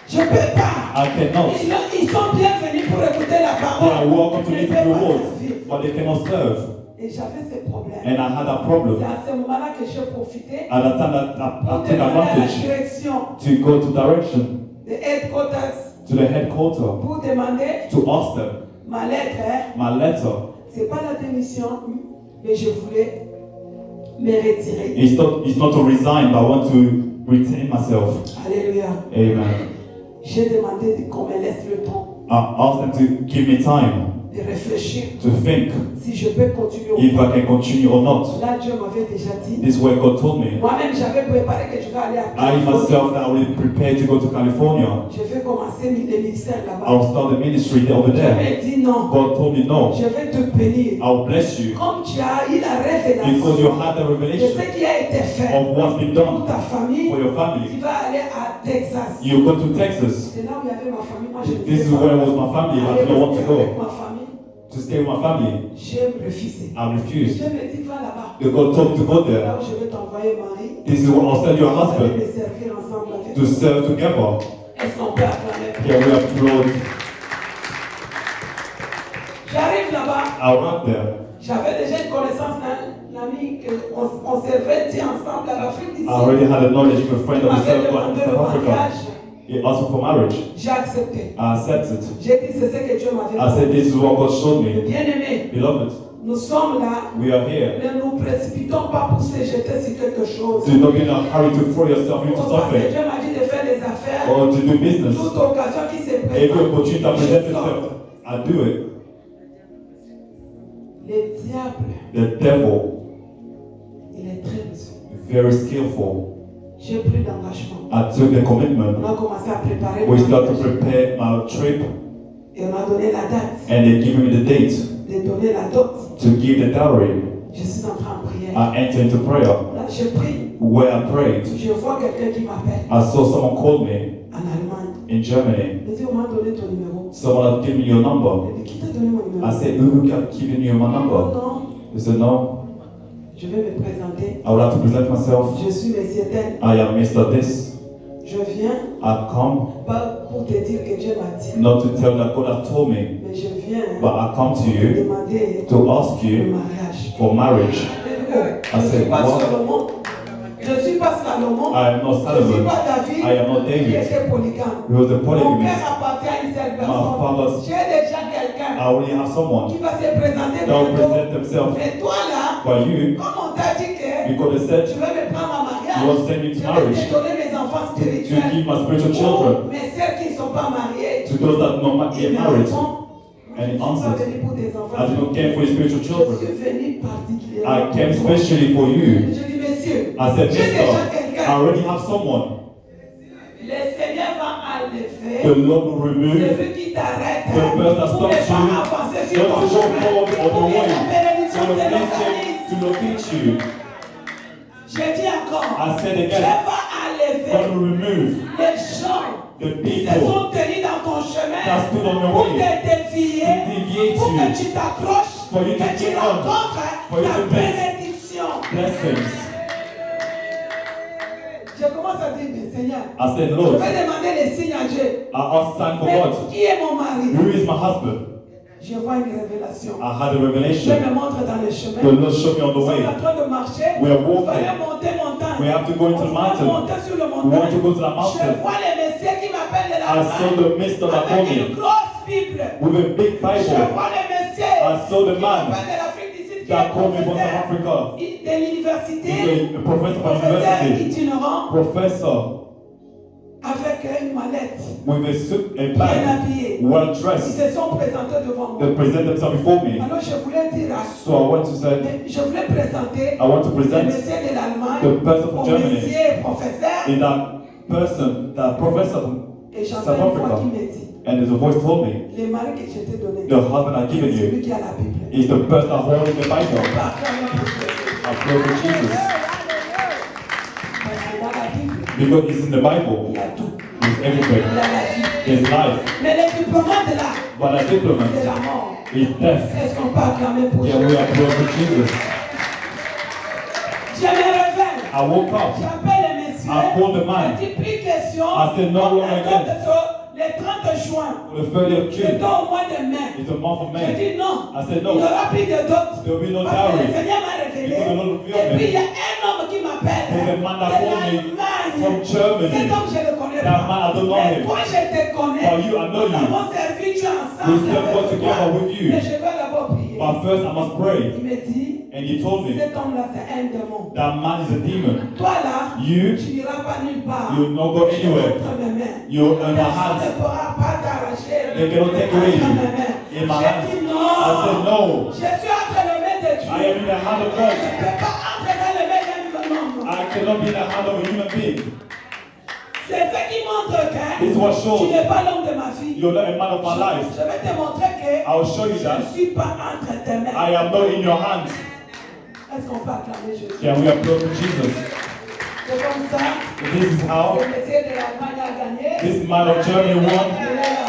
Je ne peux pas. I cannot. Ils sont bienvenus pour écouter la They parole. are welcome to Ils ne listen to peuvent the pas word, servir. but they cannot serve. Et j'avais ce problème. And I had that C'est problem. à ce moment-là que j'ai profité At that time, I pour took demander à la advantage direction to go to direction de headquarters to the headquarter pour demander to ask them ma lettre. my letter. C'est pas la démission, mais je voulais me retirer. It's not to resign, but I want to retain myself. Alléluia. Amen. J'ai demandé qu'on me laisse le temps I asked them to give me time de réfléchir to think si je peux continuer ou if pas. I can continue or not. Là, Dieu m'avait déjà dit. This is what God told me. Moi-même, j'avais préparé que je vais aller à I Californie. myself that I will prepare to go to California. Je vais commencer les ministères là-bas. I'll start the ministry over Dieu there. m'a dit non. God told me no. Je vais te bénir. I'll bless you Comme tu as eu la because you révélation had the de revelation ce qui a été fait of what's been pour done ta famille, for your tu family. vas aller à Texas. You go to Texas. C'est là où il y avait ma famille. Moi, je ne This is sais pas. where was my family, but I Aller didn't want to rester avec go. ma famille, To stay with my family. j'ai refusé. I refused. Dieu me dit, va là-bas. The God told me to go C'est là there. où je vais t'envoyer Marie. This is what I'll send your Vous allez husband me servir ensemble avec to moi. serve together. Est-ce qu'on peut acclamer? Here we applaud. J'arrive là-bas. I arrived there. J'avais déjà une connaissance d'un ami qu'on servait ensemble à l'Afrique d'ici. I already had a knowledge of a friend Il that we m'avait served in demandé le South Africa. mariage. He asked me for marriage. J'ai accepté. I accepted. J'ai dit, c'est ce que Dieu m'avait I said, dit. this is what God showed me. Bien-aimé, Beloved, nous sommes là. we are here. Ne nous précipitons pas pour se jeter sur quelque chose. Do not be in a hurry to throw yourself into Parce que something Dieu m'a dit de faire des affaires. or to do business. Toute occasion qui se Every présente. opportunity that je presents sors. itself, I do it. Le diable, The devil, il est très very skillful. J'ai pris l'engagement. I took the On commitment. a commencé à préparer. We le start to mariage. prepare my trip. Et on m'a donné la date, and they give me the date de donner la dot. to give the dowry. Je suis en train de prier. I enter into prayer. Là, je prie. Where I prayed, Je vois quelqu'un qui m'appelle I saw someone call me en Allemagne. in Germany. Il me dit, on m'a donné ton numéro. Someone had given me your number. Il me dit, qui t'a donné mon numéro? I said, who have given you my Oh number? non, He said, no. je vais me présenter. I would have to present myself. Je suis Messie tel. I am Mr. This. Je viens I come pas pour te dire que Dieu m'a dit, not to tell that God has told me, mais je viens but I come to te you demander to ask le you mariage. for marriage. Je ne suis pas Salomon. Je ne suis pas Salomon. I am not Je ne suis Solomon. pas David. I am not Qui David. était polygame. He was a Mon polygamist. père appartient à une seule My personne. father's. J'ai déjà quelqu'un I already have someone qui va se présenter that will bientôt. present themselves. Mais toi là, But you, comme on t'a dit que because they tu said veux me prendre en you mariage, want to send me je to vais marriage, te donner mes enfants to spirituels. give my spiritual children, Ou mes sœurs qui ne sont pas mariées. to those that not Il yet me married. répond, And he tu vas answered, venir pour des enfants. I do not care for your spiritual Je children. suis venu particulièrement. I came specially for you. Je dis, messieurs, I said, j'ai déjà Mister, I quelqu'un. already have someone. Le Seigneur va enlever The Lord will remove celui qui t'arrête the person that pour ne stops pas you, avancer not sur ton to go chemin, forward on pour the que way, la bénédiction to te locate localise. you, to locate you. J'ai dit encore, I said Dieu again, va enlever God will remove les gens the qui se people sont tenus dans ton chemin that stood on the pour way, te dévier, to deviate pour que you, tu t'accroches, for you to que tu cling on, rencontres for you ta to miss bénédiction. blessings. Je commence à dire, mais Seigneur, I said, je Lord, vais demander les signes à Dieu. I asked sign for Mais God. qui est mon mari? Who is my husband? Je vois une révélation. I had a Dieu revelation. me montre dans le chemin. The Lord showed me on the Nous sommes way. en train de marcher. We are Il walking. fallait monter montagne. We have to go into the On va mountain. monter sur le We want to montagne. go to the Je mountain. vois les messieurs qui m'appellent de la I saw the mister that called avec une me grosse Bible. with a big Je Bible. vois les messieurs I saw the qui man m'appellent de l'Afrique du Sud qui that est called me from South professeur Africa. de l'université, He's a professor from professeur university. itinérant Professor avec une mallette, with a suit, a bien bag, habillé. well Ils dressed. se sont présentés devant moi. They present themselves before me. Alors je voulais dire, So I want to say, je voulais présenter I want to le present messieurs de l'Allemagne the person from au Germany. messieurs professeur. in that person, that professor from Et j'entends South une voix Africa. qui me dit, And there's a voice told me, le mari que je t'ai donné, the husband I've given c'est you celui qui a la Bible. is the person holding the Bible. Pas acclamer pour Jésus. I pray for Jesus. Parce que dans la Bible, Because it's in the il Bible. y a tout. It's Il everything. y a la vie. There's life. Mais les diplomates là, But a c'est diplomat la mort. is death. Est-ce qu'on peut acclamer pour Yeah, we Jésus? are praying for Jesus. Je me réveille. I woke up. J'appelle les messieurs. I called the man. Je dis plus question. I said, no wrong again. Le 30 juin, On the 30th c'est June, au mois de mai. it's a month of Je May. dis non. I said Il n'y no. aura plus de dot. There will be no Parce que le dowry. Seigneur m'a révélé. Because the Lord revealed Et puis me. il y a un homme qui m'appelle. There's a man that de called me l'Allemagne. from Germany. Cet homme, je le connais That pas. man, I don't know Mais him. toi, je te connais. But you, I know Nous you. avons servi Dieu ensemble. We serve avec God toi. together with you. Mais je vais d'abord prier. But first I must pray. Il me dit, And he told me, cet homme-là, c'est un démon. that man is a demon. Toi là, You, tu n'iras pas nulle part. you'll not go anywhere. Entre mes mains. You're in my Personne ne hands. pourra pas t'arracher. They cannot take away Entre you. mes mains. In my J'ai hands. dit I non. said no. Je suis entre les mains de I Dieu. am in the hand of Je God. ne peux pas entrer dans les mains d'un homme. I cannot be in the hand of a human being. C'est ce qui montre This que was tu shown. n'es pas l'homme de ma vie. You're not a man of my life. Je vais te montrer que I'll show you je that. ne suis pas entre tes mains. I am not in your hands. Est-ce qu'on peut acclamer Jésus? Can we applaud for Jesus? C'est comme ça. This is how Le messieur de l'Allemagne a gagné. this man of Germany won. Il est là.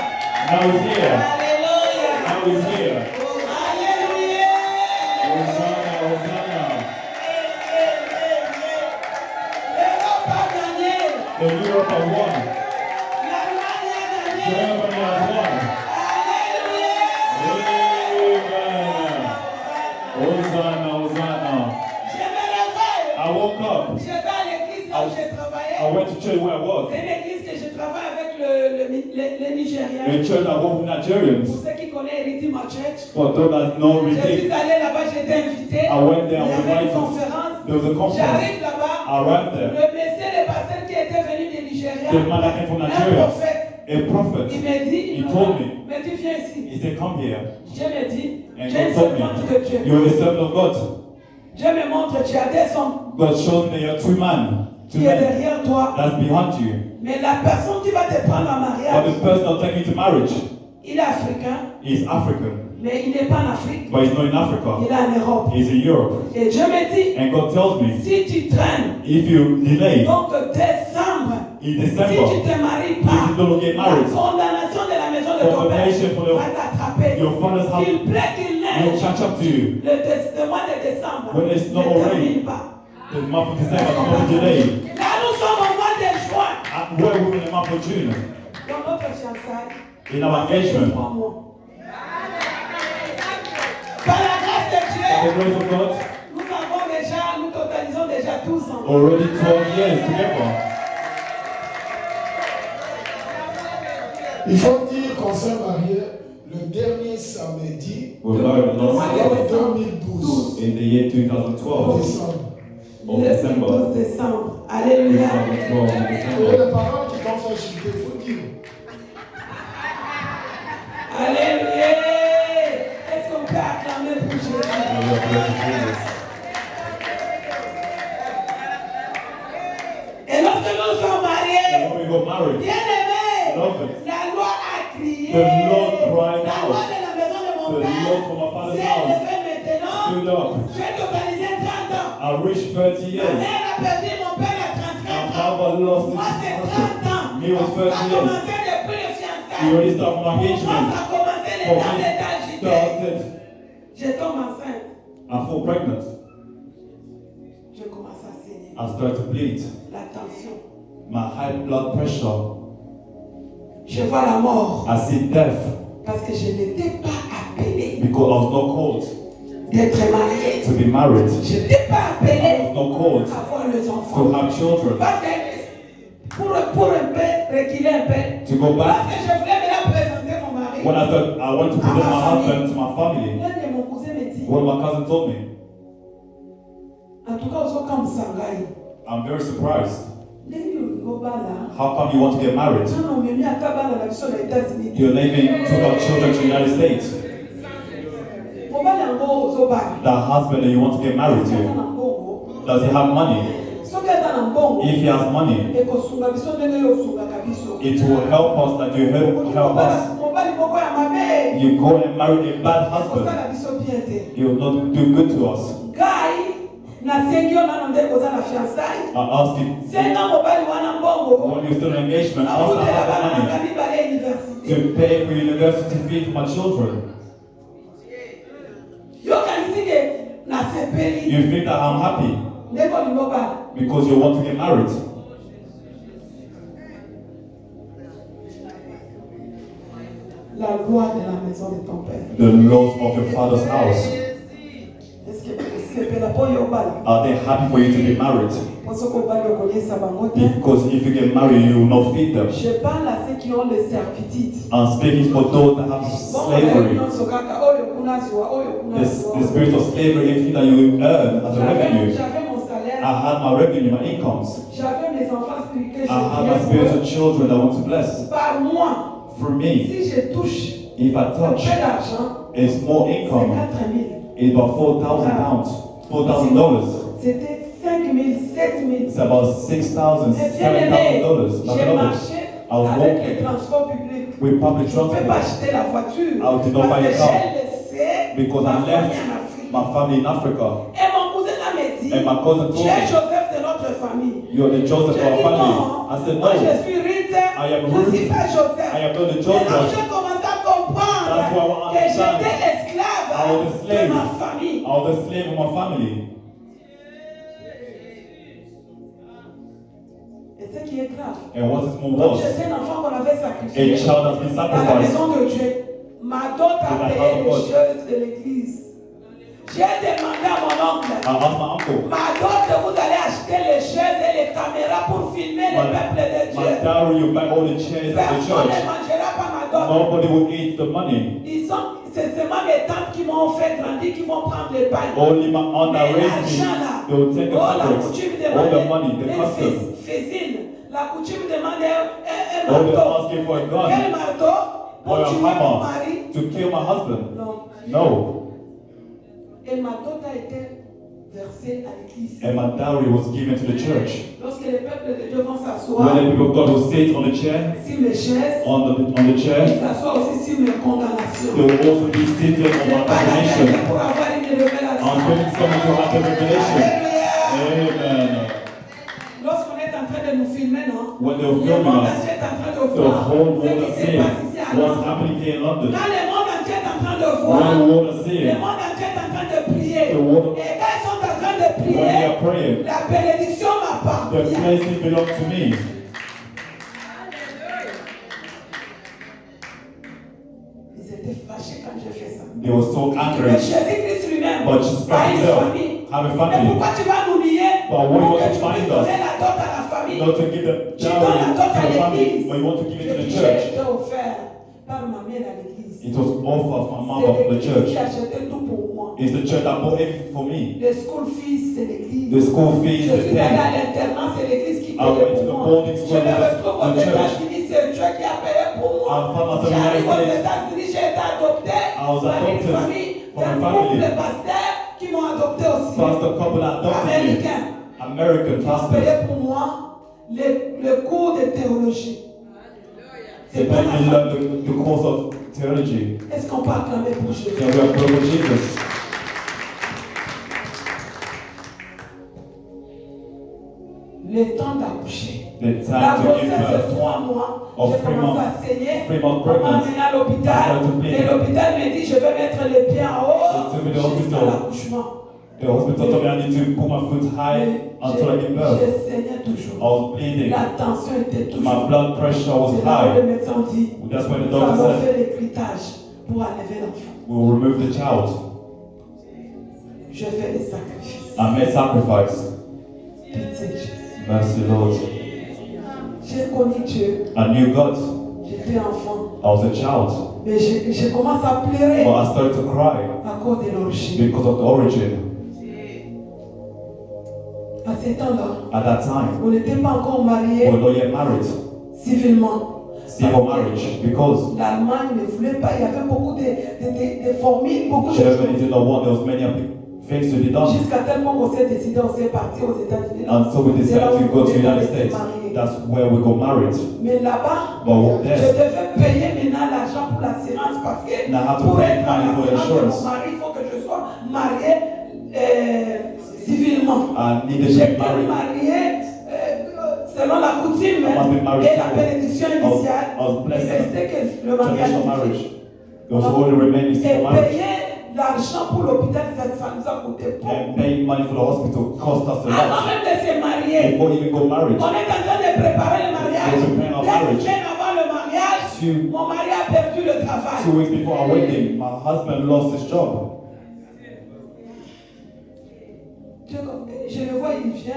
Now he's here. Alléluia. Now he's here. Alléluia. Hosanna, Hosanna. L'Europe a gagné. The Europe have won. L'Allemagne a gagné. Germany has won. Alléluia. Amen. Hosanna, Hosanna. Je me réveille. I woke up. Je vais à l'église là où j'ai I travaillé. went to church where I was. C'est une église que je travaille avec les Nigériens. A church I work with Pour Nigerians. ceux qui connaissent Redeemer Church, For those that know je suis Redeem, allé là-bas, j'ai été invité. I went there, Il y I was avait une invited. conférence. There was a conference. J'arrive là-bas. I arrived there. Le monsieur, le pasteur qui était venu de Nigeria, The man that came from un Nigeria, prophète, a il prophet, m'a dit, he told me, mais tu viens ici. he said, come here. Je me dis, And tu es une God told servante me, de Dieu. you're a servant of God. Dieu me montre, tu as des hommes God showed me you're two men, two qui est men derrière toi. that's behind you. Mais la personne qui va te prendre en But mariage, the person that'll take you to marriage, Il est africain, He's African, mais il n'est pas en Afrique. but he's not in Il Africa. est en Europe. He's in Europe. Et Dieu me dit, And God tells me, si tu traînes, if you delay donc décembre, in si tu December, ne te maries pas, if you don't get la married, condamnation de la maison de ton père condemnation for va t'attraper. your father's house Qu'il plaît qu'il will neige, catch up to you. le mois de décembre When it's ne not termine rain, pas. the month of December is not delayed. Là, nous sommes au mois de juin. And where are we in the month of June? Dans notre fiançailles, In our engagement, 3 mois. Par la grâce de by the Dieu, grace of God, nous totalisons déjà 12 ans. already 12 years together. Il faut dire qu'on s'est marié le dernier samedi We're married Le mois last de year, décembre. 2012. in the year 2012. Décembre. Of Le December. 12 décembre. Alléluia. 2012 in Il y a December. des paroles qui vont faire chuter, il faut dire. Alléluia. Est-ce qu'on peut acclamer pour Jésus? Et lorsque nous sommes mariés, And when we got married, bien-aimés, Beloved, la loi a crié. the Lord cried La loi out. de la maison de mon The père Lord from my father's s'est house élevée maintenant. stood up. J'ai totalisé 30 ans. I reached 30 Ma years. mère a perdu mon père à My 34 ans. father lost his Moi, c'est 30 husband. ans. Me was Ça 30 a years. commencé depuis le We fiançailles. already started my Pour moi, engagement. ça a commencé les For temps me, d'agité. started. Je tombe enceinte. I fall pregnant. Je commence à saigner. I start to bleed. La tension. My high blood pressure. Je vois la mort. I see death Parce que je n'étais pas appelée because I was not called d'être mariée. to be married. Je n'étais pas I appelée was not called à avoir les to enfants. have children. Parce que pour un peu, reculer un peu, To go parce back. que je voulais maintenant présenter mon mari. When I thought I want to present my husband to my family, L'un de mon cousin me dit, one of my cousins told me, en tout cas, aux comme Sangai. I'm very surprised. How How come you want to get married? You're naming took our children to the United States. The husband that you want to get married to, does he have money? If he has money, it will help us that you help us. You go and marry a bad husband, he will not do good to us. I ask you, when you're still in engagement, also I have the money to pay for university fee for my children. You think that I'm happy because you want to get married? La loi de la maison de ton père. The laws of your father's house. Est-ce que c'est la poyo bala? Are they happy for you to be married? Parce que bala connaît bangote. Because if you get married, you will not feed them. Je parle à ceux qui ont le servitude. I'm speaking for those that have slavery. The spirit of slavery, everything that you earn as a revenue. J'avais mon salaire. I had my revenue, my incomes. J'avais mes enfants spirituels. I had my spiritual children that I want to bless. Par mois, For me, si je touche if I un touch, peu d'argent, it's more c'est income. 4 000. It's about £4,000. $4,000. C'était 5 000, 7 000. It's about $6,000, $7,000. My J'ai beloved, marché I was avec les walking transports publics. with public Je ne peux pas transport acheter la voiture I did not parce buy que a car j'ai laissé because ma I famille en left Afrique. my family in Africa. Et mon cousin là me dit, And my cousin tu told es me, Joseph de notre famille. you're the Joseph J'ai of our dit family. non, I said, moi je no, suis Ruth, I am je ne suis Ruth. pas Joseph. I am not the Et donc Joseph. j'ai commencé à comprendre That's why I que understand. j'étais esclave I was a de slave. ma famille. I was the slave of my family. Et ce qui est grave, And what is more comme worse, j'étais un enfant qu'on avait a sacrifié child has been dans la sacrificed. maison de Dieu, ma dot a In the payé house of les God. choses de l'église. J'ai demandé à mon oncle, I asked my uncle, ma dot, vous allez acheter les chaises et les caméras pour filmer le peuple de my Dieu. dowry, you buy all the chairs at the Personne ne church. mangera pas ma dot. Nobody will eat the money. C'est seulement mes tantes qui m'ont fait grandir, qui vont prendre les pains. Only my aunt that Mais raised me, l'argent là, they will take the oh, la fabrics, coutume all the demandait money, the une custom. fésine. La coutume demandait un All they're marteau. asking for a Quel gun marteau? or Pour a tuer mon hammer mari? to kill my husband. Non. No. Et ma dot a été versé à l'église. And my dowry was given to the church. Lorsque les peuples de Dieu vont s'asseoir When the people of God will sit on the chair, sur mes chaises, on the ils chair, s'assoient aussi sur mes condamnations. they will also be seated on Je my n'ai pas la condemnation. tête pour avoir une révélation. I'm waiting someone to have the revelation. Alléluia. Amen. Lorsqu'on est en train de nous filmer, non? When they were Le filming monde us, entier est en train de the voir whole ce world qui is se seeing passe ici à what's Londres. happening here in London. Quand le monde entier est en train de When voir, the world is le seeing, monde entier est en train de prier. The world- Et quand ils sont en train de when they prier, are praying, la bénédiction the m'appartient. blessing belongs to me. Ils étaient fâchés quand j'ai fait ça. They were so Mais angry. Jésus-Christ lui-même But Jesus a une himself famille. have a Mais family. pourquoi tu vas nous nier But what pour you want que to tu find puisses us? donner la dot à la famille? Not to give the Tu donnes la dowry dot to à the family, l'église. but you want to give it to the J'ai church. été offert par ma mère à l'église. It was offered from my mother C'est for the l'église church. qui a acheté tout pour moi. It's the church that bought everything for me. Les school fees, c'est l'église. The school fees, Je the suis allé à pay. l'internat, c'est l'église qui I went payait to the pour moi. boarding Je school, me retrouve aux the church. États-Unis, c'est Dieu qui a payé pour moi. I found myself in the J'arrive United aux States. États-Unis, j'ai été adopté I was par une adopted famille, from a d'un family. couple de pasteurs qui m'ont adopté aussi. Pastor couple that adopted me. Américains. American Qui ont pastors. payé pour moi le cours de théologie. They C'est pas made ma me faute. learn the course of theology. Est-ce qu'on peut acclamer pour Jésus? And we are praying for Jesus. Le temps d'accoucher. The La time to give grossesse de birth. 3 mois, Of j'ai commencé à 3 saigner. months On m'a pregnant. amené à l'hôpital. I started to bleed. Et l'hôpital me dit, je vais mettre les pieds en haut They took me to the jusqu'à hospital. l'accouchement. The hospital told me I need to put my foot high until I give birth. Je saignais I toujours. was bleeding. La tension était My toujours. blood pressure was C'est là où le high. médecin dit, That's when the nous doctor allons said, faire l'écritage pour enlever l'enfant. we'll remove the child. Je fais des sacrifices. I made sacrifice. Pitié, Jésus. Mercy, Lord. J'ai connu Dieu. I knew God. J'étais enfant. I was a child. Mais j'ai commencé à pleurer But I started to cry à cause de l'origine. because of the origin. À ces temps-là, At that time, on n'était pas encore mariés we were not yet married. civilement. Civil marriage. Because L'Allemagne ne voulait pas, il y avait beaucoup de formules, beaucoup de Germany choses. did not want, there was many things to be done. Jusqu'à tel point qu'on s'est décidé, on s'est parti aux États-Unis. And so we C'est là decided où to go to on the est United resté States. mariés. That's where we got married. Mais là-bas, But je there, devais payer maintenant l'argent pour l'assurance parce que And I have to pour pay être à money for l'assurance de insurance. mon mari, il faut que je sois marié civilement. I needed to J'étais be married. marié selon la coutume I must be married et la civil. bénédiction I initiale. was blessed. Il restait que le mariage Traditional marriage. civil. It was only remaining Et civil marriage. payer l'argent pour l'hôpital, ça nous a coûté beaucoup. And paying money for the hospital cost us a Avant lot. même de se marier, Before you even got married, on est en train de préparer le mariage. We're preparing our 2 marriage. semaines avant le mariage, Two- mon mari a perdu le travail. 2 weeks before our wedding, my husband lost his job. Je le vois, il vient.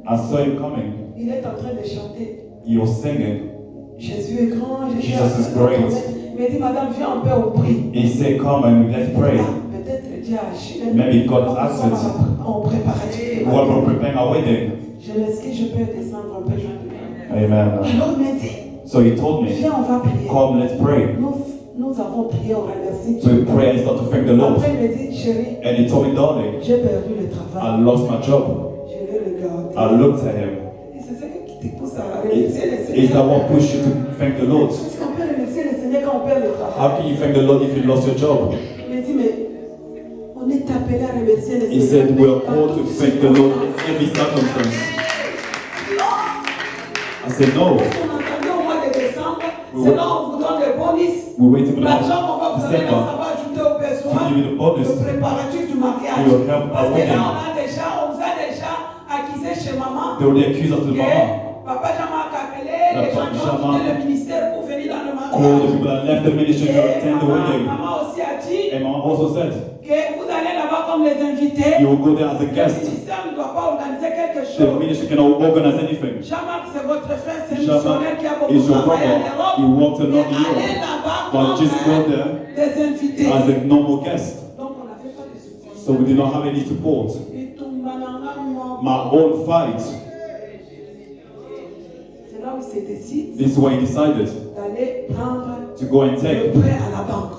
I saw him coming. Il est en train de chanter. He was singing. Jésus est grand, Jésus Jesus is great. Il m'a dit, madame, viens, on peut au prix. He said, come and let's pray. Peut-être Dieu a agi. Maybe God Donc, has nous sommes answered. en préparatif. While we're preparing our wedding. Je m'excuse, je peux descendre un peu. Amen. Alors il m'a dit, So he told me, viens, on va prier. come, let's pray. Nous avons prié, on remercie So we Dieu. pray and start to thank the Lord. Après, il m'a dit, chérie, And he told me, darling, j'ai perdu le travail. I lost my job. Je l'ai regardé. I looked at him. Et c'est ce qui te pousse à remercier le Is that Seigneur. what pushed you to thank the Lord? Est-ce qu'on peut remercier le Seigneur quand on perd le How travail? can you thank the Lord if you lost your job? Il m'a dit, mais on est appelé à remercier le He Seigneur. said, we are called to thank the Lord in every circumstance. I said, no. Parce qu'on entendait au mois de décembre, c'est là on vous donne des bonus. We're waiting for L'argent qu'on va vous donner, là, ça December va ajouter au besoin. to give you the bonus. Le préparatif du mariage. We will help Parce our que là, wedding. on vous a déjà acquisé chez maman. They were the accusers of the que mama. Papa Jean-Marc a appelé les gens qui ont Jean-Marc quitté le ministère pour venir dans le Called the mariage. people that left the ministry to attend the wedding. Maman aussi a dit And mama also said, que vous allez là-bas comme les invités. you will go there as a Le guest. ministère ne doit pas organiser quelque The chose. ministry cannot organize anything. Jean-Marc, c'est votre frère, c'est un Jean-Marc missionnaire qui a beaucoup is your travaillé en brother. Europe. He walked Mais along the allez Europe. là-bas But comme just go there des invités. as a normal guest. Donc on n'avait pas de soutien. So we did not have any support. Et tout le monde en a My own fight. C'est là où il se décide This is why he decided d'aller prendre to go and le take prêt à la banque.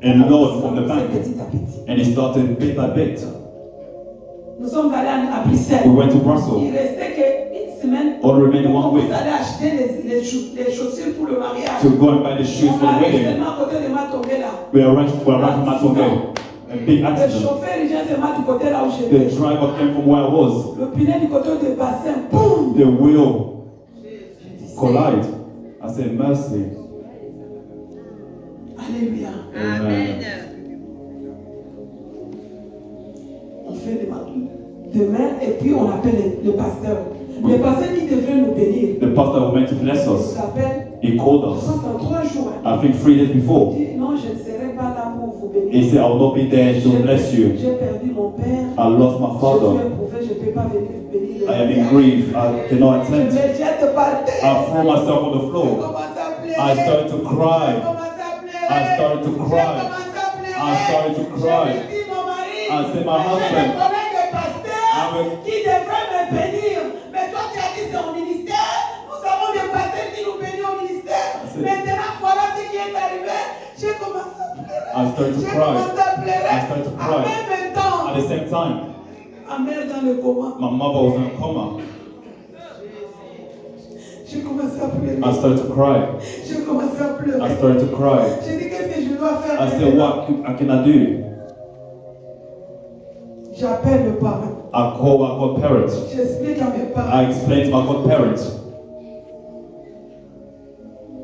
and loan from the C'est bank. petit à petit. And he started bit by bit. Nous sommes allés à Bruxelles. We went to Il Brussels. restait qu'une semaine. Only remaining 1 week Vous allez acheter les chaussures pour le mariage. to go and buy the shoes On for the arrive wedding. seulement à côté de Matongé là. We arrived from Matonge. A big Le accident. chauffeur il vient seulement du côté là où The j'étais. driver came from where I was. Le pneu du côté de bassin, boum! The wheel collide. I said, mercy. Alléluia. Amen. On fait des marques demain et puis on appelle le pasteur. Le pasteur qui devrait nous bénir. The pastor who meant to bless Il us, s'appelle. he called Je us, pense en 3 jours. I think 3 days Il before. dit non, je ne serai pas là pour vous bénir. He said, I will not be there to bless you. J'ai perdu mon père. I lost my Je suis father. éprouvé, je ne peux pas venir vous bénir. I am in grief. I cannot Je attend. me jette par terre. I threw myself on the Je floor. commence à pleurer. I started to Je cry. commence à pleurer. I started to cry. Je commence à pleurer. I started to cry. Je dis mon mari. I said, my J'ai husband, des collègues de pasteurs qui devraient me bénir. Mais toi, tu as dit c'est au ministère. Nous avons des pasteurs qui nous bénissent au ministère. Maintenant, voilà ce qui est arrivé. J'ai commencé à pleurer. I started to J'ai cry. commencé à pleurer. I started to En cry. même temps, At the same time, ma mère dans le coma. my mother was in a coma. J'ai commencé à pleurer. I started to cry. J'ai commencé à pleurer. I started to cry. J'ai dit qu'est-ce que je dois faire. I said, what can I do? J'appelle le parent. I called my godparents. J'explique à mes parents. I explained to my godparents.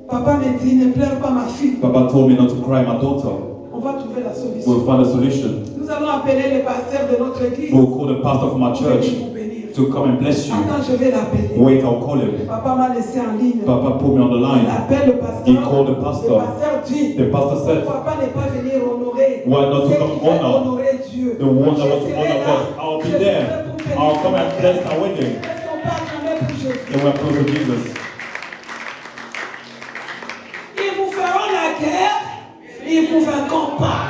Papa me dit ne pleure pas ma fille. Papa told me not to cry, my daughter. On va trouver la solution. We'll find a solution. Nous allons appeler le pasteur de notre église. We'll call the pastor from our Pour venir church vous bénir. to come and bless you. Attends, je vais l'appeler. Wait, I'll call him. Papa m'a laissé en ligne. Papa put me on the Il line. appelle le pasteur. He called the Le pastor. pasteur dit The pastor said, pourquoi ne pas venir honorer why not to ceux come qui veulent honor honorer Dieu. the one that Je wants to serai honor là. God? I'll be Je serai there. pour bénir. I'll come and bless our wedding. Est-ce qu'on peut acclamer pour Jésus? Then we're close to Jesus. Ils vous feront la guerre, ils ne vous vaincront pas.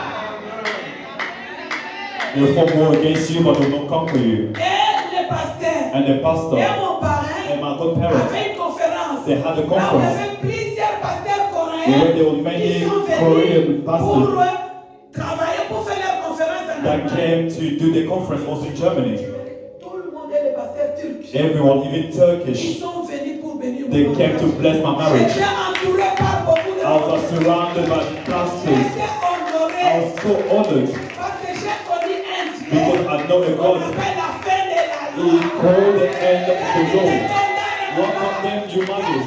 They'll fought war against you, but they will not conquer you. Et le pasteur And the pastor et mon parrain and my godparents, avaient une conférence. they had a Là, on conference avait plusieurs pasteurs where coréens there were qui many sont Korean venus pour pastors travailler, pour faire leur conférence en that Allemagne. came to do the conference also in Germany. Tout le monde est les pasteurs turcs. Everyone, even Ils Turkish, sont venus pour bénir they mon came to mariage. bless my marriage. J'étais entouré par beaucoup de I was surrounded by pastors. J'étais I honoré was so honored parce que j'ai connu un Dieu. because I know a On God. appelle la fin de la He loi. called the end of the Il road. te condamne. What condemned you, mothers?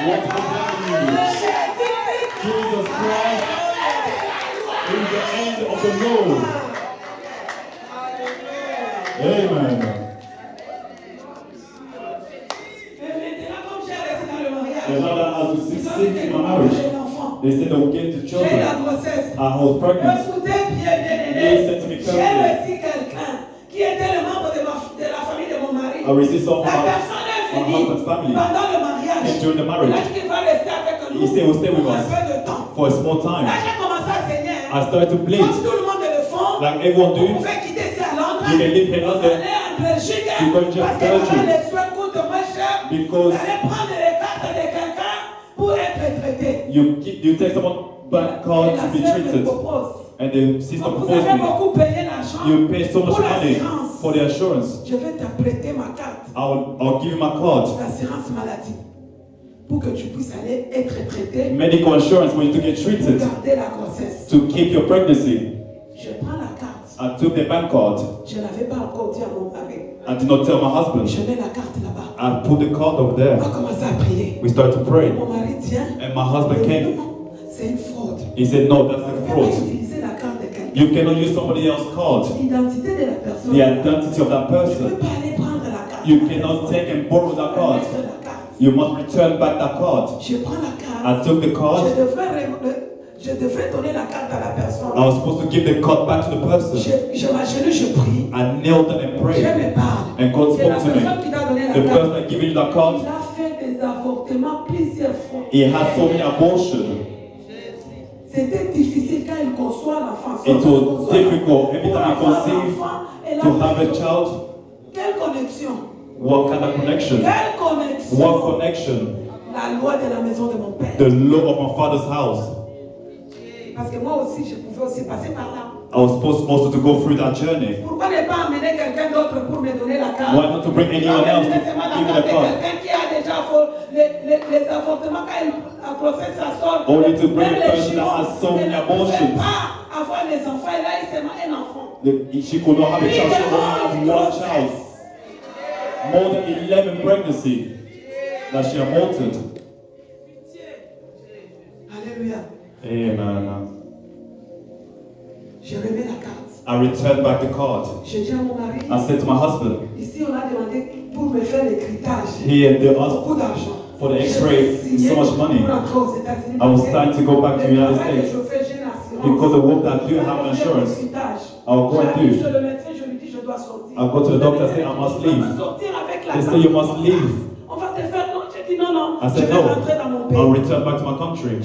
What condemned you? Jesus Christ is the end of the road. Amen. And now that as we succeed in my marriage, they said they will get the J'ai la children. grossesse. I was pregnant. Écoutez bien, bien Listen to me aimé. J'ai carefully. reçu quelqu'un qui était le membre de la famille de mon mari. I received some La from personne est my venue husband's family. pendant le mariage. And during the Il a marriage, dit qu'il va rester avec nous he said, "Will stay with pour un us peu de temps. for a small time." Là, j'ai commencé à saigner. I started to bleed Comme tout le monde le font. like everyone Vous do. pouvez quitter ici à Londres. You can leave here Vous London allez en Belgique. to go to Parce que Belgium. là-bas, les soins coûtent moins cher. Vous Because allez prendre les cartes de quelqu'un pour être traité. you take someone back Et card la to be sœur me treated, propose. and the sister Donc, vous proposed avez me. beaucoup payé l'argent You pay so much pour money l'assurance. for the assurance. Je vais t'apprêter ma carte I'll give you my card. d'assurance maladie pour que tu puisses aller être traité Medical insurance for you to get pour treated, garder la grossesse. to keep your pregnancy. Je prends la carte. I took the bank card. Je ne l'avais pas encore dit à mon mari. I did not tell my husband. Je mets la carte là-bas. I put the card over there. On a commencé à prier. We started to pray, Mon mari tient. and my husband came. C'est une fraude. He said, "No, that's On a ne peut pas fraud. utiliser la carte de quelqu'un. You cannot use somebody else's card. L'identité de la personne. The identity of that Tu ne person. peux pas aller prendre la carte. You cannot take and borrow that card. Mettre la carte. You must return back that card." Je prends la carte. I took the card. Je devrais donner la carte à la personne. I was supposed to give the card back to the person. Je m'agenouille, je prie. I knelt down and Dieu prayed. me parle. And God C'est la spoke to me. personne qui t'a donné la The carte. person that gave you that card, Il a fait des avortements plusieurs fois. he had so many abortions. C'était difficile quand il conçoit l'enfant. It was difficult every time I conceived to have a child. Quelle connexion? What kind of connection? Quelle connexion? What connection? La loi de la maison de mon père. The law of my father's house. Parce que moi aussi, je pouvais aussi passer par là. I was supposed also to go through that journey. Pourquoi ne pas amener quelqu'un d'autre pour me donner la carte? Why not to bring anyone else to give me the card? Quelqu'un qui a déjà les avortements quand il a grossesse ça sort. Only to bring a person that has so many abortions. Pas avoir les enfants et là il seulement un enfant. She could not have a child, she could only have one child. More than 11 pregnancy that she aborted. Alléluia. Amen. Je remets la carte. I returned back the card. Je dis à mon mari. I said to my husband, Ici on a demandé pour me faire les critages. here they asked Beaucoup d'argent. for the X-ray, so much money. I was trying to go back to the United States because the work that I do have insurance. I'll go and do. I'll go to the doctor and say I must leave. They say you must leave. I said no, I'll return back to my country.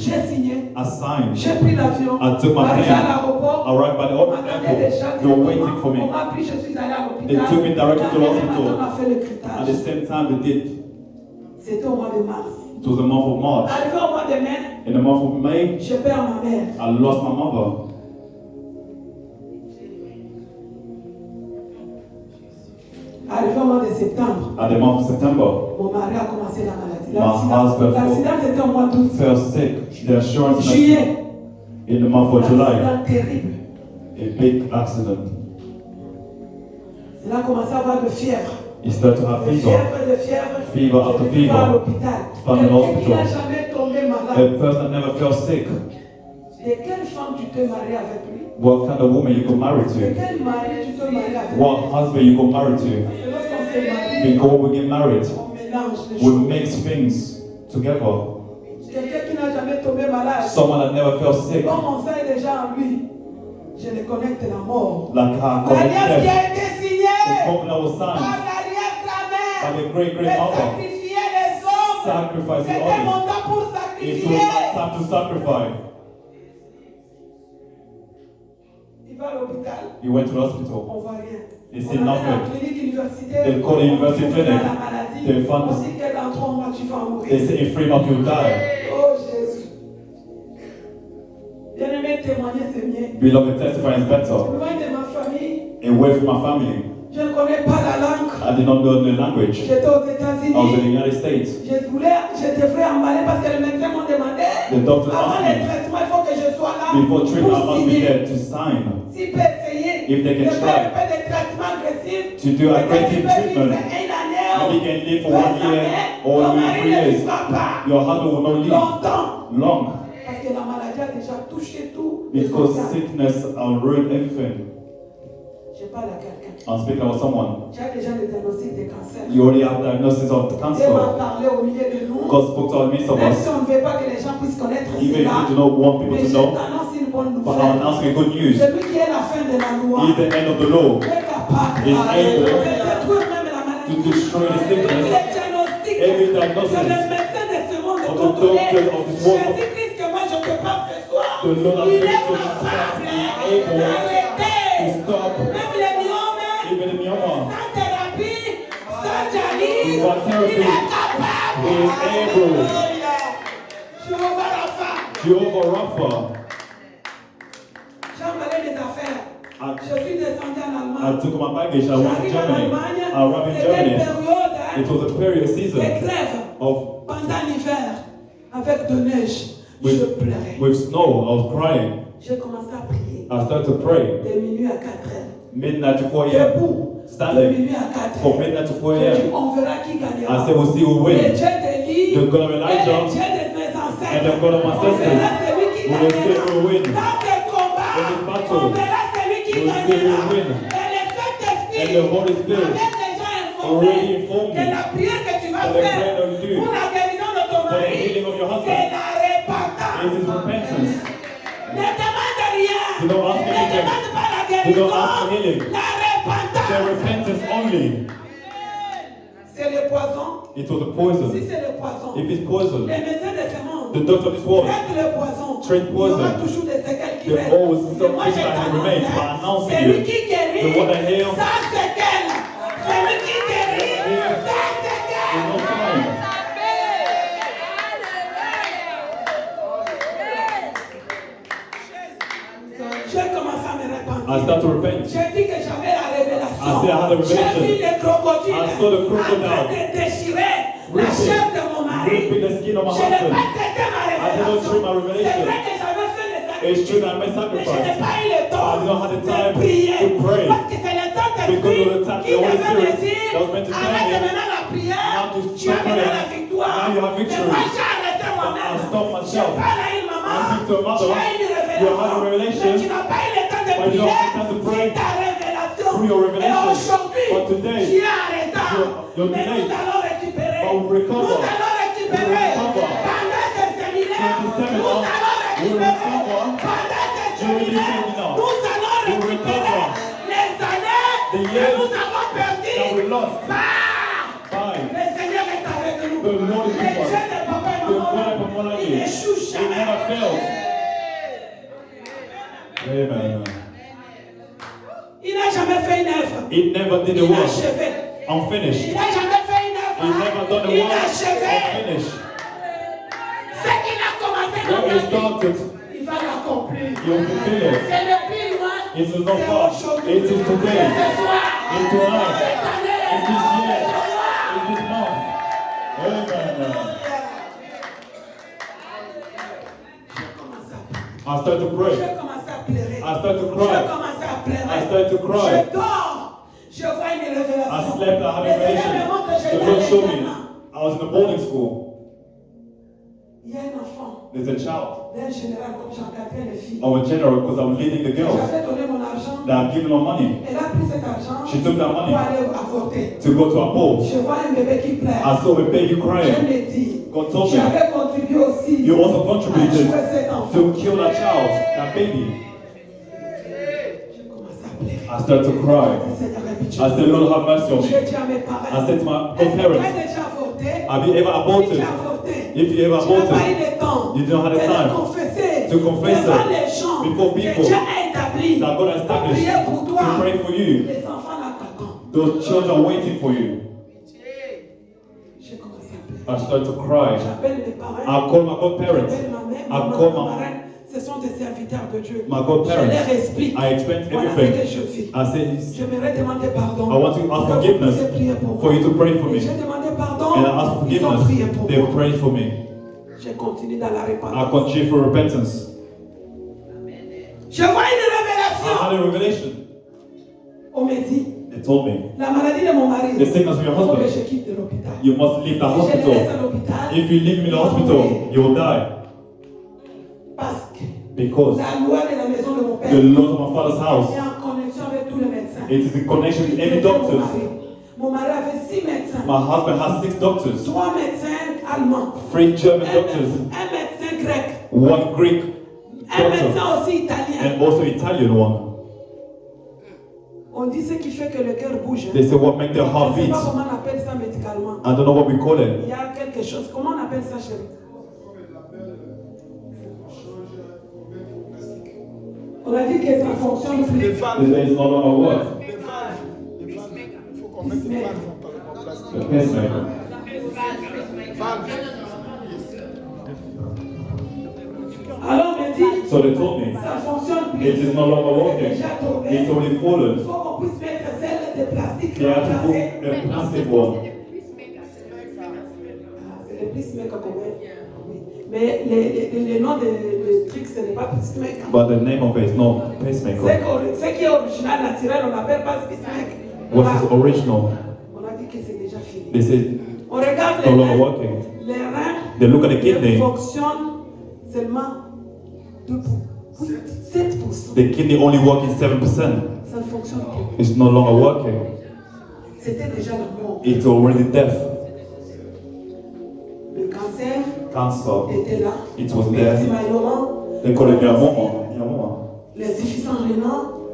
I signed. I took my plane. I arrived by the airport. They were waiting for me. They took me directly to the hospital. At the same time they did. C'était au mois de mars. It was the month of March. Arrivé au mois de mai, In the month of May, je perds ma mère. I lost my mother. Arrivé au mois de septembre, At the month of September, mon mari a commencé la maladie. my husband L'accident c'était au mois d'août. fell sick. The insurance Juillet, in the month of July, l'accident terrible. a big accident. Il a commencé à avoir de fièvre. He started to have De fever. fièvre, de fièvre. Fever after Je l'ai vu à fever. l'hôpital. Found in Quelqu'un qui n'a hospital. jamais tombé malade. A person that never fell sick. De quelle femme tu te maries avec lui? What kind of woman you could marry De to? quel mari tu te maries avec lui? What husband you could marry to? Parce que lorsqu'on se marie, Because we get married, on mélange les we choses. mix things together. Quelqu'un qui n'a jamais tombé malade. Someone that never fell sick, Comme mon sang est déjà en lui, je le connecte la mort. like her L'alliance qui death. a été signée The covenant was par signed l'arrière-grand-mère by the great de grandmother. sacrifier les hommes. Sacrifice the C'était mon others. temps pour It sacrifier. was time to sacrifice. Il va à l'hôpital, He went to the on hospital. voit rien. They On see amène à la nothing. clinique universitaire, They call the university on clinic. trouve la maladie. They found On this. dit que dans 3 mois tu vas mourir. They say in 3 months you'll die. Oh Jésus. Bien-aimé, témoigner c'est mieux. Beloved, testifying is better. Loin de ma famille, Away from my family. je ne connais pas la langue. I did not know the language. J'étais aux I was in États-Unis. the United States. Je devrais emballer parce que les médecins m'ont demandé. The doctor Avant les asked me, traitements, il faut que je sois là before treatment, I pour must be signer. there to sign. S'il peut essayer If they de can faire un try peu de traitement agressif, to do peut-être aggressive qu'il peut vivre treatment, une année maybe you can live for 1 year or ton maybe mari 3 ne years. vivra pas Your husband will not live longtemps. long Parce que la maladie a déjà touché tout. because sickness will ruin everything. Je parle à quelqu'un. I'm speaking about someone. Tu as déjà le diagnostic de cancer. You already have diagnosis of Dieu cancer. m'a parlé au milieu de nous. God spoke to our midst of Même us. si on ne veut pas que les gens puissent connaître Even if cela, you do not want people mais to je know, t'annonce une bonne but I'm nouvelle. announcing good news. Celui qui est la fin de la loi He is the end of the law est capable is de able détruire même la to maladie. destroy the Les sickness. diagnostics Every que diagnosis les médecins de ce monde of the contrôlent. doctors of this world, Jésus-Christ que moi je te parle ce soir, the Lord il est has capable able d'arrêter to stop même les myomes, even the myoma. sans thérapie, sans dialyse, Without therapy, il est capable. he is able. Alléluia. Jéhovah Rapha, Jehovah Rapha. j'ai emballé mes affaires. Je suis descendu en I Allemagne. took my baggage. I went to J'arrive en Germany. Allemagne. I arrived in C'était une Germany. période It was a period de season grève of pendant l'hiver avec de neige. Je pleurais. with snow. I was crying. J'ai commencé à prier I started to pray. de minuit à 4 heures. Midnight to 4 a.m. Debout, de Standing minuit à 4 from heures. midnight to 4 J'ai dit, a.m. on verra qui I gagnera. said, we'll see who Le wins. Dieu d'Élie The God of et Elijah le Dieu de mes ancêtres. and the God of my On verra ancestors. celui qui We will see gagnera. who will win. Dans ce combat, In this battle, on verra celui qui we will see who gagnera. will win. Et le Saint-Esprit And the Holy Spirit m'avait déjà already informé informed que me la prière que tu vas that the faire prayer that you do pour la guérison de ton for the mari, healing of your c'est husband, la repentance. it is repentance. Ne demande rien. Do not ask Ne anything. demande pas la Do guérison. not ask for healing. La The repentance. repentance only. C'est le poison. It was a Si poison. c'est le poison, If it's poison, les médecins de ce monde the doctor of this world, traitent le poison. Treat Il y aura poison. toujours des séquelles qui There restent. always Mais some moi, things je that t'annonce, remain by hein, announcing celui you. qui guérit, The one that heals, sans séquelles. Celui qui guérit, That heals. sans there's no séquelles. sign. J'ai commencé à me répandre. I started to repent. J'ai dit que j'avais la révélation. I said I had a J'ai revelation. vu les crocodiles I saw the en train crocodile de déchirer la chair de mon mari. ripping the skin of my Je n'ai husband. pas traité ma I did not treat my révélation. C'est revelation. vrai que j'avais fait des It's true sacrifices. that I made Mais je n'ai sacrifice. pas eu le temps I did not have the de time prier. to pray. Parce que c'est le temps Because of the time qui the Holy devait me Spirit dire, that was meant to tell arrête me, maintenant la prière, now to tu as stop maintenant praying. la victoire. Now you have Mais victory. moi j'ai arrêté moi-même. I stopped myself. Je parle à une maman, I speak to a mother. tu as une révélation. You have a revelation. Mais tu n'as pas eu le temps de But you prier. don't have time to pray. C'est ta révélation. Through your revelation. Et aujourd'hui, But today, tu es arrêté. you're Mais delayed. nous allons récupérer. But we'll recover. Nous allons récupérer. We'll recover. Pendant ce séminaire, During the nous seminar, allons we'll récupérer. recover. Pendant ce During the séminaire, seminar, nous allons we'll récupérer recover. les années The que years nous avons perdues. that we lost. Bah! Bye. Le Seigneur est avec nous. The Lord is Le with us. Dieu de papa et The God maman, of Mama il n'échoue It jamais. never fails. Amen. Il n'a jamais fait une œuvre. It never did the Il a work. achevé. Unfinished. Il n'a jamais fait une œuvre. He never done the Il work. a achevé. Unfinished. Ce qu'il a commencé dans What ta he vie, started, il va l'accomplir. you'll fulfill it. C'est le plus loin. It is not C'est far. aujourd'hui. It is today. C'est ce soir. It's tonight. Cette année. It's this year. Ce mois. It's this month. Amen. I started to pray. J'ai commencé à pleurer. I started to J'ai cry. commencé à pleurer. I started to cry. Je dors. Je vois une révélation. I slept. I had Le a Seigneur me montre que revelation. j'étais The Lord showed à me. l'internat. I was in a boarding school. Il y a un enfant There's a child. d'un général comme j'encadrais les filles. I'm a general because I'm leading the girls. J'avais donné mon argent. That I've given her money Elle a pris cet argent She took that money pour aller avorter. to go to a board. Je vois un bébé qui pleure. I saw a baby Je crying. me dis, God told me, j'avais contribué aussi you also à contributed tuer cet enfant. to kill that child, that baby. Je commence à pleurer. I started to cry. Seigneur, aie pitié. I said, Lord, have mercy on Je me. dis à mes parents, I said to my est-ce que tu as parents, déjà avorté? have you ever Si aborted? tu as avorté, If you ever tu n'as pas eu aborted, le temps you don't have the de time le confesser to confess devant it les gens before que people Dieu a établi that God pour established prier pour toi. to pray for you. Les enfants l'attendent. Those children are waiting for you. J'ai commencé à pleurer. I started to cry. J'appelle mes parents. I called my godparents. J'appelle ma mère, I ma called maman, ma my, marraine. Ce sont des serviteurs de Dieu. my Je godparents. leur explique. I explained Voilà ce que everything. je fais. I said, J'aimerais demander pardon. I want to ask Que vous forgiveness puissiez prier pour for moi. you to pray for Et me. j'ai demandé pardon. And I asked Ils ont prié forgiveness. pour They moi. prayed for me. J'ai continué dans la I repentance. continue for repentance. Je vois une I révélation. had a revelation. On me dit, They told me, la maladie de mon mari, the sickness of your il faut que husband, je quitte de l'hôpital. you must leave the Si je le laisse hospital. à l'hôpital, If you leave him in the hospital, you will die. parce que Because la loi de la maison de mon père the Lord of my father's house, est en connexion avec tous les médecins. it is in connection with any Mon doctors. mari. Mon mari avait 6 médecins. My husband has 6 doctors, 3 médecins allemands. 3 German Un doctors, médecin grec. 1 Greek Un doctor, médecin aussi italien. and also Italian one. On dit ce qui fait que le cœur bouge. They say what makes their Je heart ne sais beat. pas comment on appelle ça médicalement. I don't know what we call it. Il y a quelque chose. Comment on appelle ça, chérie? On a dit que ça fonctionne plus. It is no longer work. Il faut qu'on mette des valves en place. The pacemaker. Alors on me dit, So they told me, ça fonctionne plus. it is no longer C'est working. déjà tombé. It's already Il fallen. faut qu'on puisse mettre celle de plastique They have to remplacée. put a plastic one. C'est le pacemaker quand même. Oui. Mais les noms des trucs, ce n'est pas pacemaker. But the name of it is not pacemaker. Ce qui est original, naturel, on n'appelle pas pacemaker. What is original? On a dit que c'est déjà fini. They say On regarde no les longer reins. working. Les reins They look at the ne kidney. fonctionnent seulement 7%. The kidney only working 7%. Ça ne fonctionne plus. It's no longer working. C'était déjà la mort. It's already death. Le cancer Cancer. était là. It was Les there. myéloma, They call it Yamoma. les insuffisants rénaux.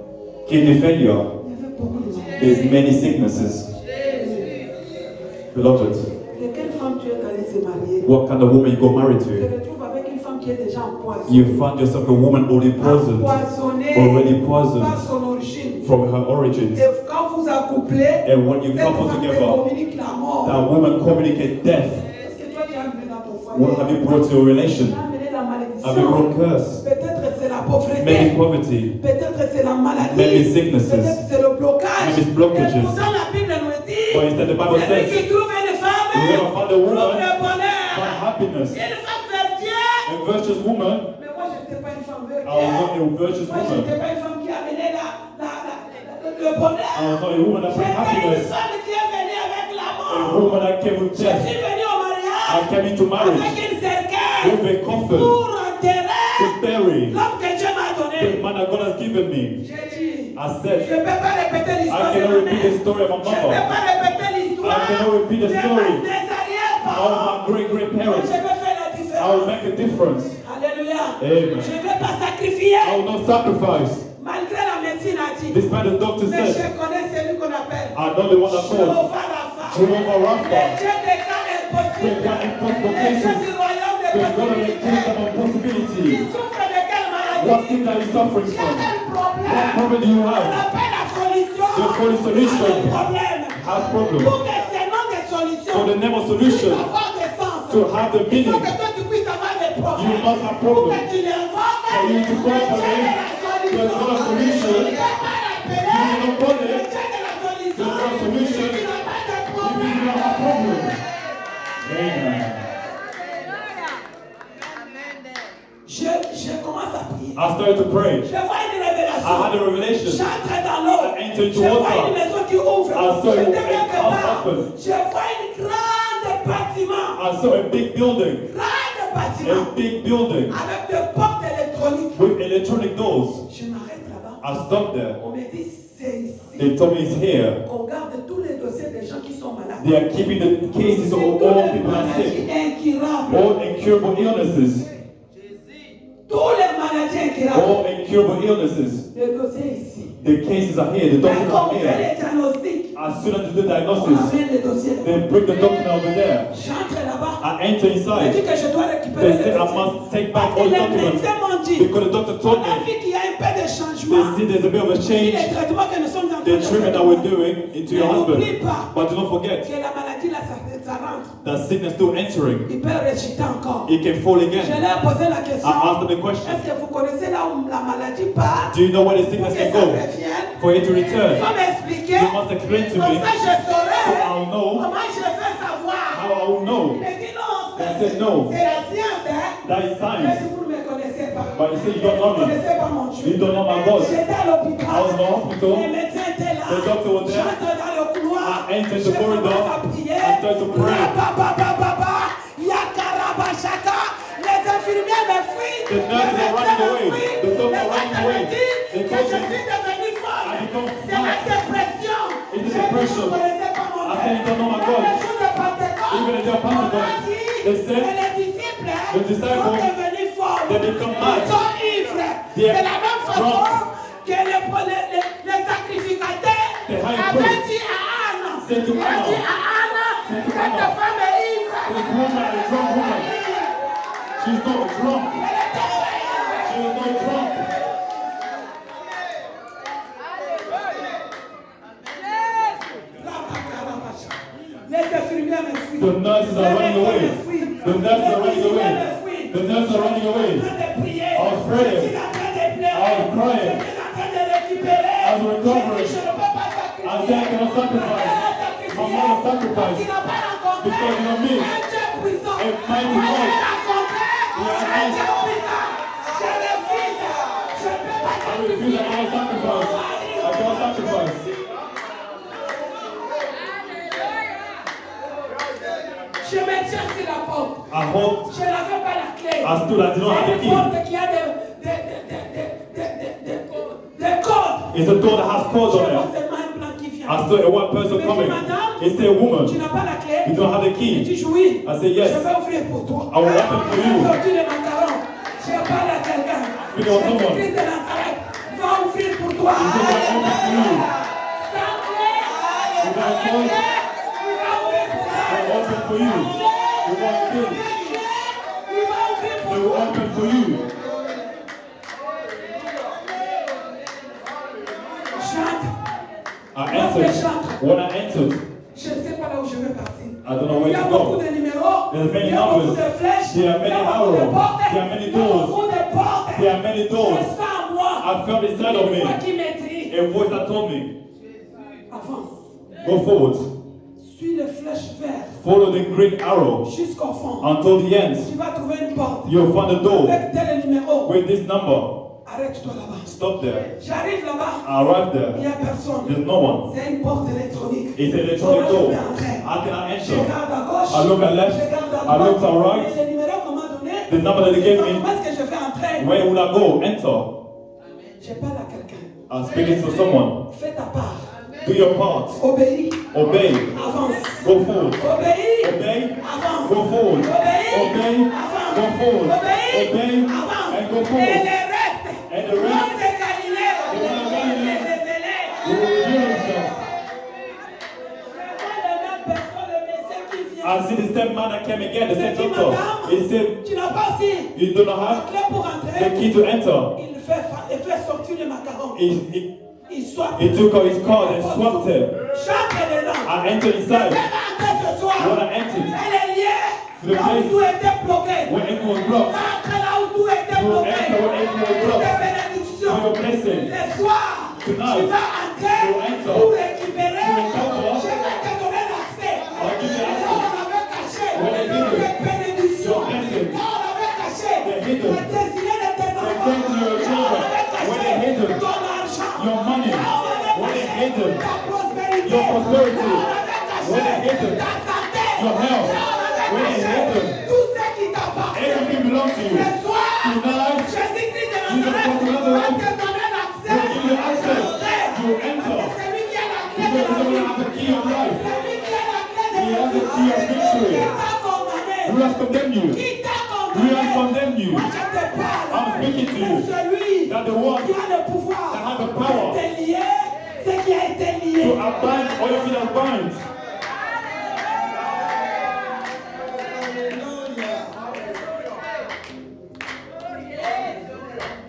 Kidney failure. Il y avait beaucoup de maladies. There's many sicknesses. Beloved, De quelle femme tu es allé se marier? what kind of woman you got married Tu te to? retrouves avec une femme qui est déjà empoisonnée. You find yourself a woman already poisoned. Empoisonnée Already par poisoned son origine. from her origins. Et quand vous accouplez, And when you cette couple femme te together, communique la mort. that woman communicates death. Parce que toi tu as amené dans ton foyer? What have you brought to your relation? Tu as amené la malédiction. Have you brought curse? Peut-être c'est la pauvreté. Maybe poverty. Peut-être c'est la maladie. Maybe sicknesses. Peut-être c'est le blocage. Maybe it's blockages. Et pourtant la Bible nous dit, But instead the Bible celui says, qui trouve une femme, whoever found a woman, trouve le bonheur. find happiness. Une femme vers Dieu. A virtuous woman, Mais moi je n'étais pas une femme vers I was not Dieu. a virtuous Moi je woman. n'étais pas une femme qui amenait le bonheur. I was not a woman that J'étais bring une happiness. femme qui est venue avec la A mort. woman that came with Je death. suis venue au I mariage came into marriage avec une cercueil with a coffin pour enterrer to bury l'homme que Dieu m'a the donné. man that God has given me. J'ai dit, I je said, ne peux pas répéter I l'histoire de cannot ma repeat the mère. story of my Je ne peux mother, pas répéter l'histoire I cannot repeat the de story des of arrière-parents. my great Donc, parents. je vais faire la I will différence. make a difference. Alléluia. Amen. Je ne vais pas sacrifier. I will not sacrifice. Malgré la médecine a dit. Despite the doctor Mais je said, connais celui qu'on appelle I know the one that called Jehovah Rapha. Jehovah Rapha. Le Dieu des cas impossibles. The God impossible Le Dieu cases. du royaume des The God of the possibilités. kingdom of Il possibility. souffre de quelle maladie? What thing are you suffering J'ai from? quel problème? What problem do you On have? appelle la solution. The only solution à nos problèmes. has problem. Pour que ces noms de solutions So the name of puissent solution avoir des sens. to have the Il faut meaning. que toi tu puisses avoir des problèmes. You must have Pour problems. que tu les invoques. For you to call for Le Dieu him. de la The God of solution. solution. Tu ne peux pas l'appeler. You cannot call Le it. Dieu de la solution. The God of solution. Tu n'as pas de If you problème. do not have problem. Amen. Je commence à prier. I started to pray. Je vois une I had révélation. a revelation. J'entre dans l'eau. I entered Je into vois water. une maison qui ouvre. I saw Je a quelque house part. open. Je vois une grande bâtiment. I saw a big building. Grande bâtiment. A big building Avec des portes électroniques. with electronic doors. Je m'arrête là-bas. I stopped there. On me dit c'est ici. They told me it's here. On garde tous les dossiers des gens qui sont malades. They are keeping the cases of Tous all les people that are maladies sick. incurables. All incurable illnesses. Tous les maladies incurables. All incurable illnesses. Les dossiers ici. The cases are here. The Dès doctors qu'on are fait here. les diagnostics, As soon as you do the on diagnosis, amène les dossiers. they bring the doctor over there. J'entre là-bas. I enter On me dit inside. que je dois récupérer They les say I dossiers. must take Parce back que all the les documents médecins m'ont dit, because the doctor on told a me vu qu'il y a un peu de they changement. see there's a bit of a Si change. les traitements que nous sommes en train The de treatment faire, that we're doing into your Mais husband. n'oublie pas But do not forget que la maladie là, ça rentre. that sickness still entering. Il peut rechuter encore. It can fall Je again. leur ai posé la I question. asked them the question. Est-ce que vous connaissez là où la maladie part? Do you know where the Pour sickness que can ça go? revienne. For it to Il return. faut m'expliquer. You must explain to Comme me ça je saurai so I'll know comment je vais savoir. how I will know. Il me dit non, I said no. c'est la science. Hein? That is Mais science. si vous ne me connaissez pas, But you say you don't know vous ne me. connaissez pas mon Dieu. You don't know my God. J'étais à l'hôpital. I was in the hospital. Les médecins étaient là. The doctor was there. J'entre dans le couloir. I entered the Je corridor. commence à prier. I started to pray. Rabababababa, yakarabashaka. Les infirmiers me fuient. The nurses Les are médecins running me away. fuient. The doctors Les are running docteurs away. me disent They que told je me suis devenue folle. I become C'est la mad. dépression. It's the Je dis, depression. vous ne connaissez pas mon I Dieu. said, you don't know my Même God. le jour de Pentecôte, Even the day of on m'a Pentecost, dit they que said les disciples the disciples, sont devenus folles. they become mad. Ils sont ivres. They are C'est la même façon drunk. que les sacrificateurs The high avaient priest dit à Anne. said to Il a Anna, dit à Anne, said to cette Anna, femme est ivre. this woman is a drunk woman. She's not drunk. Elle était ivre. She is not drunk. Les infirmières me fuient. The nurses are running away. The nurses are running away. The nurses are running away. I was praying. I was crying. I was recovering. I said I cannot sacrifice. My mother sacrificed. Because you know me. A mighty God. I refuse. I cannot sacrifice. I cannot sacrifice. Je me tiens sur la porte. I hope. Je n'avais pas la clé. I stood. I did not have C'est the une key. porte qui a des codes. It's a door that has codes Je on vois it. seulement un blanc qui vient. I saw a one person coming. It's a woman. Tu n'as pas la clé? You don't have the Il key. dit oui. I say Je yes. vais ouvrir pour toi. I will open for you. J'ai sorti les macarons. Je parle à quelqu'un. Speak of someone. Jésus-Christ de Nazareth va ouvrir pour toi. He said, "I will open for you." Sans clé. Without Sans code, clé. Il va ouvrir pour toi. I will open for you. You want key? Il va ouvrir They pour will toi. open for you. Chante. I entered. When I entered, Je ne sais pas là où je vais partir. I don't know Il y where a to beaucoup go. de numéros. There's many il y a beaucoup numbers. de flèches, There are il y a many beaucoup de arrows. portes, There are many il y a doors. beaucoup de portes. There are many doors. Je sens en moi I felt inside of une voix me qui m'écrit. a voice that told me, Avance. go forward. Suis les flèches vertes Follow the green arrow jusqu'au fond. until the end. Tu vas trouver une porte. You'll find a door Avec tel numéro. with this number. Arrête-toi là-bas. Stop there. J'arrive là-bas. I arrived Il there. n'y a personne. There's no one. C'est une porte électronique. It's an electronic Comment door. je peux entrer? How can I Je enter? regarde à gauche. I look at left. Je regarde à I look droite. to right. Et le numéro qu'on m'a donné. The number that they c'est gave ça. me. Comment est-ce que je vais entrer? Where would I go? Enter. Je parle à quelqu'un. I'm speaking to someone. Fais ta part. Do your part. Obéis. Obey. Avance. Go forward. Obéis. Obey. Avance. Go forward. Obéis. Obey. Avance. Go forward. Obéis. Obey. Avance. And go Et forward. le reste. And the rest. L'homme de Galilée. The one of Galilee. s'est révélé. You will reveal yourself. Je vois la même personne, le médecin qui vient. I see the same man that came again, the same Il dit, doctor. madame, He said, tu n'as pas aussi you do not la have clé pour the entrer. key to enter. Il fait sortir le macaron. Il soit. He took out his card and swapped it. J'entre dedans. I entered Je inside. vais rentrer ce soir. When I entered, Elle est liée. The Là où place tout était bloqué. where everything was blocked, Rentre là où tout était You bloqué. enter where everything was Pour blocked. tes bénédictions. For your blessing. Ce soir, Tonight, tu vas entrer you enter. pour récupérer. You recover. Je vais te donner l'accès. I'll give you Là access. on avait caché Where they hid tes it. bénédictions. Your blessing. Là on avait caché They hid it. la destinée de tes enfants. things in your Là on children. avait caché Where they hid it. ton argent. Your money. Là on avait Where they caché hid it. ta prospérité. Your prosperity. Là on avait caché Where they hid it. ta santé. Your health. Là on avait Where they caché hid it. tout ce qui t'appartient. Everything belongs to you. Ce soir, Tonight, Jésus-Christ de Jesus Nazareth Christ of va Nazareth te donner l'accès. will give you access. You enter. C'est lui qui a la clé Because de he's the la one vie. that has the key of life. C'est lui qui a la clé de He la has the key of vie. victory. Qui t'a condamné? Who has condemned you? Qui t'a Who condamné? has condemned you? Moi, je te parle. I'm speaking to you. C'est celui That the one qui a le pouvoir that has the power de lier ce qui a été lié. to abide all of it that binds.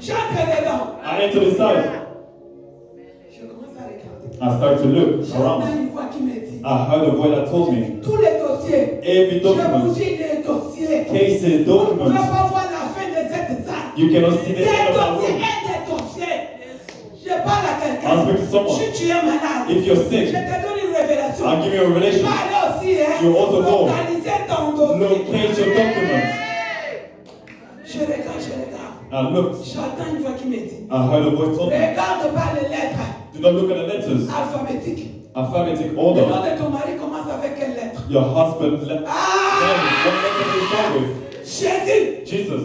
J'entre dedans. I enter the side. Je commence à regarder. I start to look J'entends around. une voix qui me dit I heard a voice that told me, tous les dossiers. every Je vous document, dis les dossiers. cases, Vous ne pouvez documents, pas voir la fin de cette salle. you cannot see the Des end of the dossiers room. et des dossiers. Je parle à I'll quelqu'un. speak to someone. Si tu es malade, If you're je sick, te donne une révélation. I'll give you a Tu revelation. vas aller aussi, You also go. localiser ton dossier. Locate your documents. Je regarde. I looked. J'entends une voix qui me dit I heard a voice told me, regarde pas les lettres do not look at the letters. alphabétiques. Alphabetic Le nom order. de ton mari commence avec quelle lettre? Your husband left. Ah! What letter do you start with? Jésus. Jesus.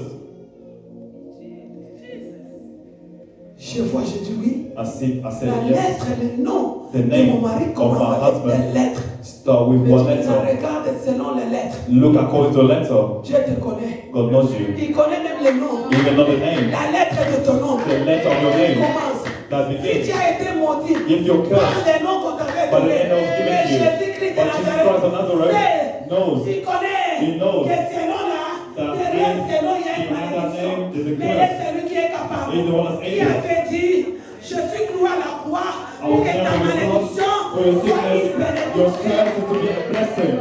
Je vois, je dis oui. I said La yes. lettre, le nom The de name mon mari of commence my avec husband. des lettres. Start with Mais one tu la letter. regardes selon les lettres. Look according to the letter. Dieu te connaît. God knows you. Il connaît même le nom. You even know the name. La lettre de ton nom. The letter of your name. Commence. That Si begins. tu as été maudit If you're par cursed les noms qu'on t'avait by the donnés, name that was mais given to you, Jésus-Christ de but Jesus Christ of Nazareth Nazareth knows. il connaît He knows que ce nom-là, that derrière ce nom, il y a une behind that malédiction. name is a Mais curse. c'est lui qui est capable. He's the one that's Qui able. avait dit, je suis cloué à la croix I pour will que ta never be malédiction lost for your soit une sickness. Your bénédiction. curse is to be a blessing.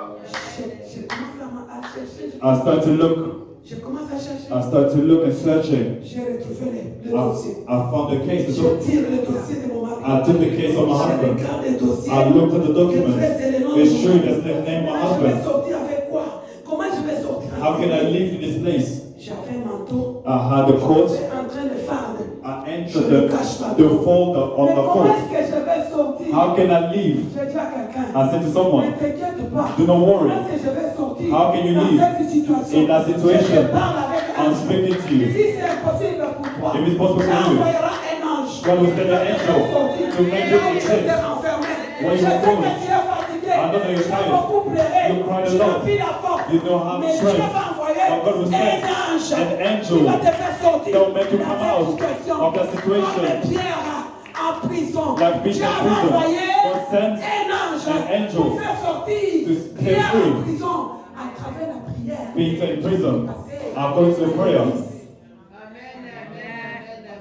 Je commence à chercher. I start to look. Je commence à chercher. I start to look and searching. J'ai retrouvé le dossier. I found the case. Je tire le dossier de mon mari. I took the case of my Je husband. regarde le dossier. I looked at the document. C'est vrai, c'est le nom de It's mon true, mari. that's the name of my Comment je vais husband. sortir avec quoi? Comment je vais sortir How can I avec? live in this place? J'avais un manteau. I had the coat. J'étais en train de farde. I entered the folder on Mais the comment coat. est-ce que je vais sortir? How can I leave? Je dis à quelqu'un. I said to Ne someone, t'inquiète pas. do not worry. Comment est-ce que je vais sortir How can you dans leave cette situation? in that situation? Je parle avec un I'm ange. speaking to you. Si c'est impossible pour toi, If it's possible for you, j'envoyerai un ange. God will send an angel to make you Là où protect. j'étais enfermé. When Je you sais are que close. tu es fatigué. I know that you're Tu as tired. beaucoup pleuré. You cried a Tu lot. n'as plus la force. You don't have Mais Dieu strength. va envoyer But God will send un ange an angel qui va te faire sortir that will make you dans come cette out situation. of that situation. Comme Pierre en prison. Like Bishop Dieu in va prison. envoyer God sends un ange an angel pour faire sortir to set Pierre free. en prison à travers la prière. Peter in prison, according to the prayer,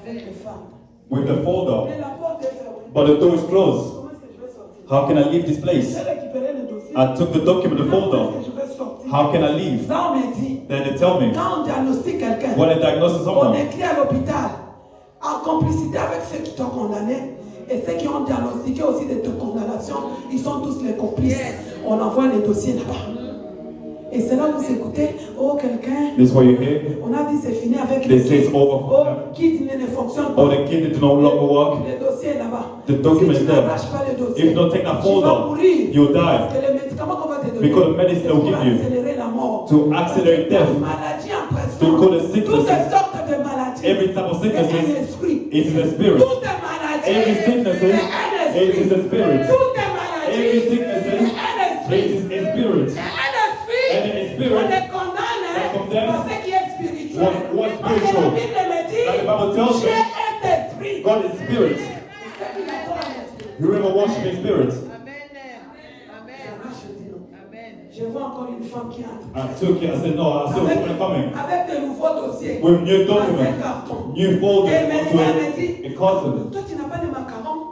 Avec les femmes. with the folder, Mais la porte est fermée. but the door is closed. Comment est-ce que je vais sortir? How can I leave this place? J'ai récupéré le dossier. I took the document, the folder. Comment est-ce que je vais sortir? How can I leave? Là, on me dit, Then they tell me, quand on diagnostique quelqu'un, when I diagnose on someone, écrit à l'hôpital, en complicité avec ceux qui t'ont condamné, et ceux qui ont diagnostiqué aussi de ta condamnation, ils sont tous les complices. On envoie les dossiers là-bas. Et c'est là que vous écoutez, oh quelqu'un, this is what you hear. on a dit c'est fini avec They les say it's kids. over for Oh, them. kids ne fonctionne Or pas. the kid that no longer work. Le dossier est là-bas. The document Si is tu there. n'arraches pas le If dossier, you don't take that tu vas folder, mourir. you'll die. Parce que les médicaments qu'on va te donner, Because the medicine c'est they'll pour give you accélérer la mort. to accelerate Parce que death. la maladie en pression, To call it toutes sicknesses. les sortes de maladies, Every type of c'est un sicknesses, esprit. it is a spirit. Toutes les maladies, Every sickness, c'est un it esprit. is a spirit. Toutes les maladies, Every sickness, c'est un esprit. it is a spirit. C'est un esprit. And a spirit On les condamne that condemns pour ce qui est spirituel. what's Parce que la spiritual. Bible me dit, Like the Bible tells j'ai you, un esprit. God is spirit. C'est qui m'adore un esprit. Whoever worships in spirit. Je vois encore une femme qui entre. I took it, I said, no, I saw a woman coming. Avec de nouveaux dossiers. With new Dans un documents, carton. new folders Et maintenant, elle me onto dit, a carton. toi tu n'as pas de macarons?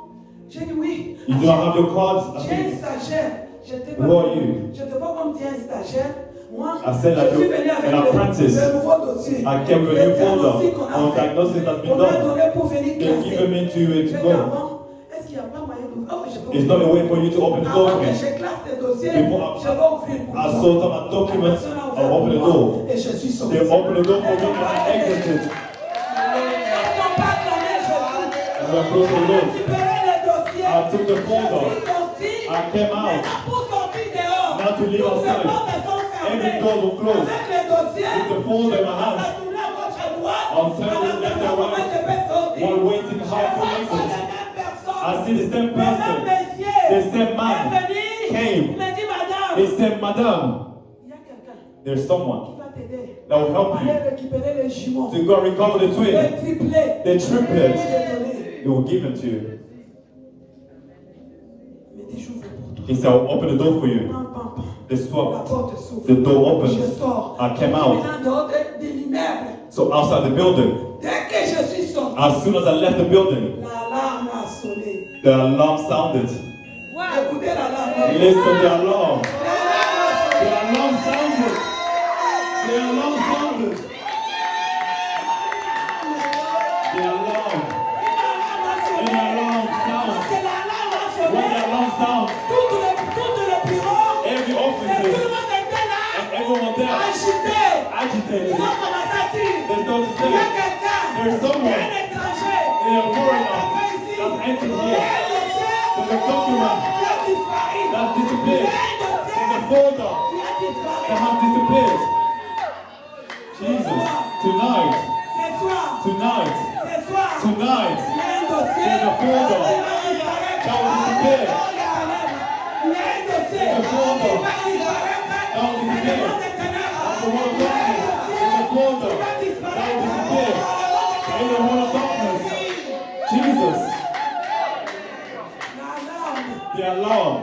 J'ai dit oui. You do not have your cards? I J'ai un said, stagiaire. Je te Who are you? Je te vois comme tu es un stagiaire. Moi, I said like je suis venu avec an apprentice. le nouveau dossier. I came with a Le new folder diagnostic qu'on a on fait. diagnosis that's been On m'a done. donné pour venir They've classer. given me to J'ai dit, go. avant, est-ce qu'il n'y a pas moyen d'ouvrir? Oh, je peux It's not a way for you to open the door Avant for que me. je classe les dossiers, Before je vais ouvrir pour I toi. saw some documents, La personne a I ouvert opened the pour moi door. et je suis sorti. They opened the door for me and I exited. Est-ce qu'on peut acclamer Jésus? And I closed the J'ai door. récupéré les dossiers. I took the Je folder. suis sorti. I came out. Maintenant, pour sortir dehors, Now to leave toutes les outside. portes sont fermées. Every door will close. Avec les dossiers, With the folder in my je hand. commence à tourner à gauche à droite. I'm turning En left and attendant comment right. je vais sortir. While waiting Je how to vois exit. encore les mêmes personnes. I see the same Le même person. monsieur The same man est venu. came. Il m'a dit, madame, They said, Madame, il y a quelqu'un there's qui someone va t'aider. that will help Aller you récupérer les jumeaux. to go recover the twin. Les triplés. The triplets. Je vais donner. It will give them to you. Il m'a dit, j'ouvre pour toi. He said, I'll open the door for you. Pam, pam, pam. They La swapped. porte s'ouvre. The door opened. Je sors. I came Je out. suis dehors de l'immeuble. So outside the building, Dès que je suis sorti, as soon as I left the building, l'alarme a sonné. the alarm sounded. Écoutez l'alarme. Listen to the alarm. The L'alarme alarm sounded. The alarm sounded. The alarm. a sonné. The alarm Parce sounds. que l'alarme a When sonné. the alarm sounds, Tout le bureau. every Et tout officer le monde était là. and everyone there Agité. agitated. Ils ont commencé à dire. They started Il y a saying, quelqu'un. There's someone. Un étranger. They are foreigner Qui est ici. that's entered Il y here. a un dossier There's a document qui a disparu. that's Il y disappeared. a un dossier There's a folder qui a disparu. that has disappeared. Jesus, tonight, Ce soir. tonight, Ce soir. tonight, Il y a un dossier. there's a folder Il va disparaître. that will disappear. Il y a un dossier. There's a folder Il va disparaître. that will C'est le disappear. monde des ténèbres. That's the word of Il y a un darkness. dossier. There's a folder Il va that will disparaître. disappear. In the world of darkness, Jesus, the alarm,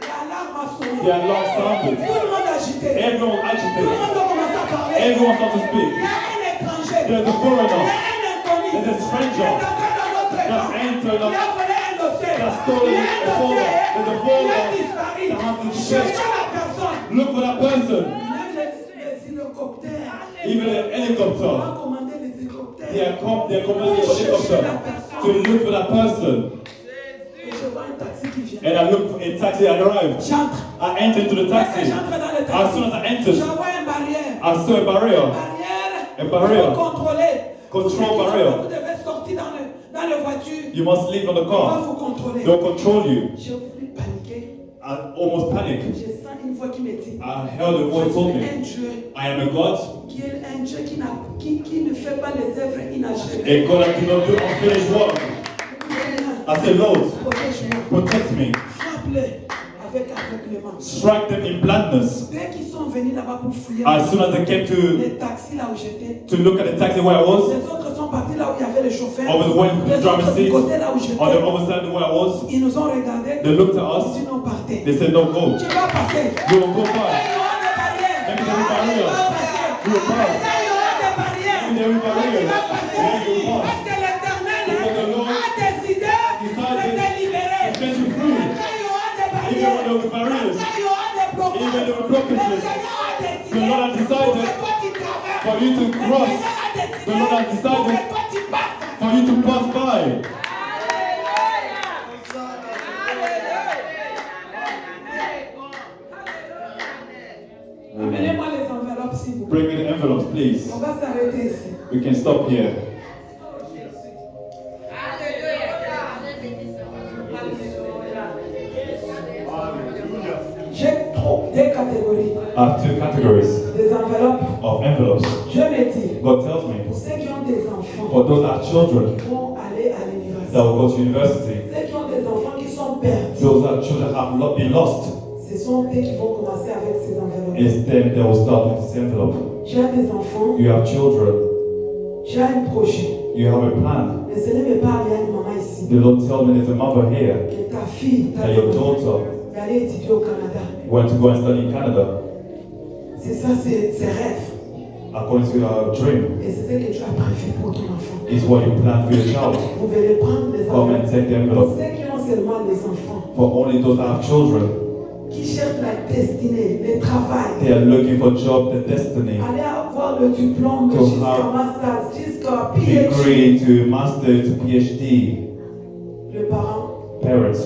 L'alarme a sonné. the alarm sounded. Tout le monde agité. Everyone Tout le agitated. monde a commencé à parler. Everyone started to Il speak. y a un étranger. There's a Il y foreigner a un inconnu. There's a stranger Qui est entré dans notre that's camp. entered Il a volé un dossier. that's stolen Il y a a un folder. dossier. There's a Il a folder disparu. that has disappeared. Cherchez la personne. Look for that person. Même les hélicoptères. Even an On helicopter. va commander les hélicoptères. They're commanding the helicopter to look for that person. Et je vois un taxi qui vient. And I look for a taxi arrived. J'entre. I entered into the Dès que taxi. j'entre dans le As soon taxi, as I entered, je vois une barrière. I saw a barrier. Barrière. A barrier. Il faut contrôler. Control Ceux qui sont barrier. là, vous devez sortir dans la voiture. You must leave on the On va car. vous contrôler. They'll control you. J'ai voulu paniquer. I almost panicked. J'ai senti une voix qui me dit, I heard a je voice told suis me, un Dieu I am a God, qui est un Dieu qui ne fait pas les œuvres inachevées. a God that cannot do unfinished work. I said, Lord, Protège-moi. protect me. Frappe-les avec aveuglement. Strike them in blindness. Dès qu'ils sont venus là-bas pour fouiller As soon as they came les taxis là où j'étais, to look at the taxi where I was, les autres sont partis là où il y avait le chauffeur. I was waiting for the Les driver's autres du seat. côté là où On the j'étais, other side of where I was, ils nous ont regardés. they looked at Ils us. dit non, partez. They said, no, go. Tu vas passer. You will go Il y by. aura des barrières. Maybe there will be barriers. Tu vas passer. You will pass. Il y aura des barrières. Maybe there will be Tu barriers. vas passer. Maybe you will pass. Parce que l'Éternel Because the Lord a décidé de te libérer. He set you free. Quand il y aura des blockages. The Lord has decided for you to cross. The Lord has decided for you to pass by. Amenez-moi les enveloppes, s'il vous plaît. Bring me the envelopes, please. On va s'arrêter ici. We can stop here. J'ai deux catégories. I have two categories Des enveloppes. of envelopes. Je me dis, God tells me, pour ceux qui ont des enfants, for those that are children qui vont aller à that l'université, will go to university, ceux qui ont des enfants qui sont perdus, those that children have not been lost, ce sont eux qui vont commencer avec ces enveloppes. it's them that will start with this envelope. Tu as des enfants, You have children, tu as un projet. you have a plan. Le Seigneur me parle, il y a une maman ici, The Lord tells me there's a mother here, que ta fille, ta and your daughter d'aller étudier au Canada. went to go and study in Canada, C'est ça, c'est ses rêves. according to your dream. Et c'est ce que tu as prévu pour ton enfant. It's what you plan for your child. Vous devez prendre les Come and enveloppes. take the Pour envelope. ceux qui ont seulement des enfants, For only those that have children, qui cherchent la destinée, le travail, they are looking for job, the destiny, aller avoir le diplôme To jusqu'à have master, jusqu'à PhD. degree to master to PhD. Le parent, Parents,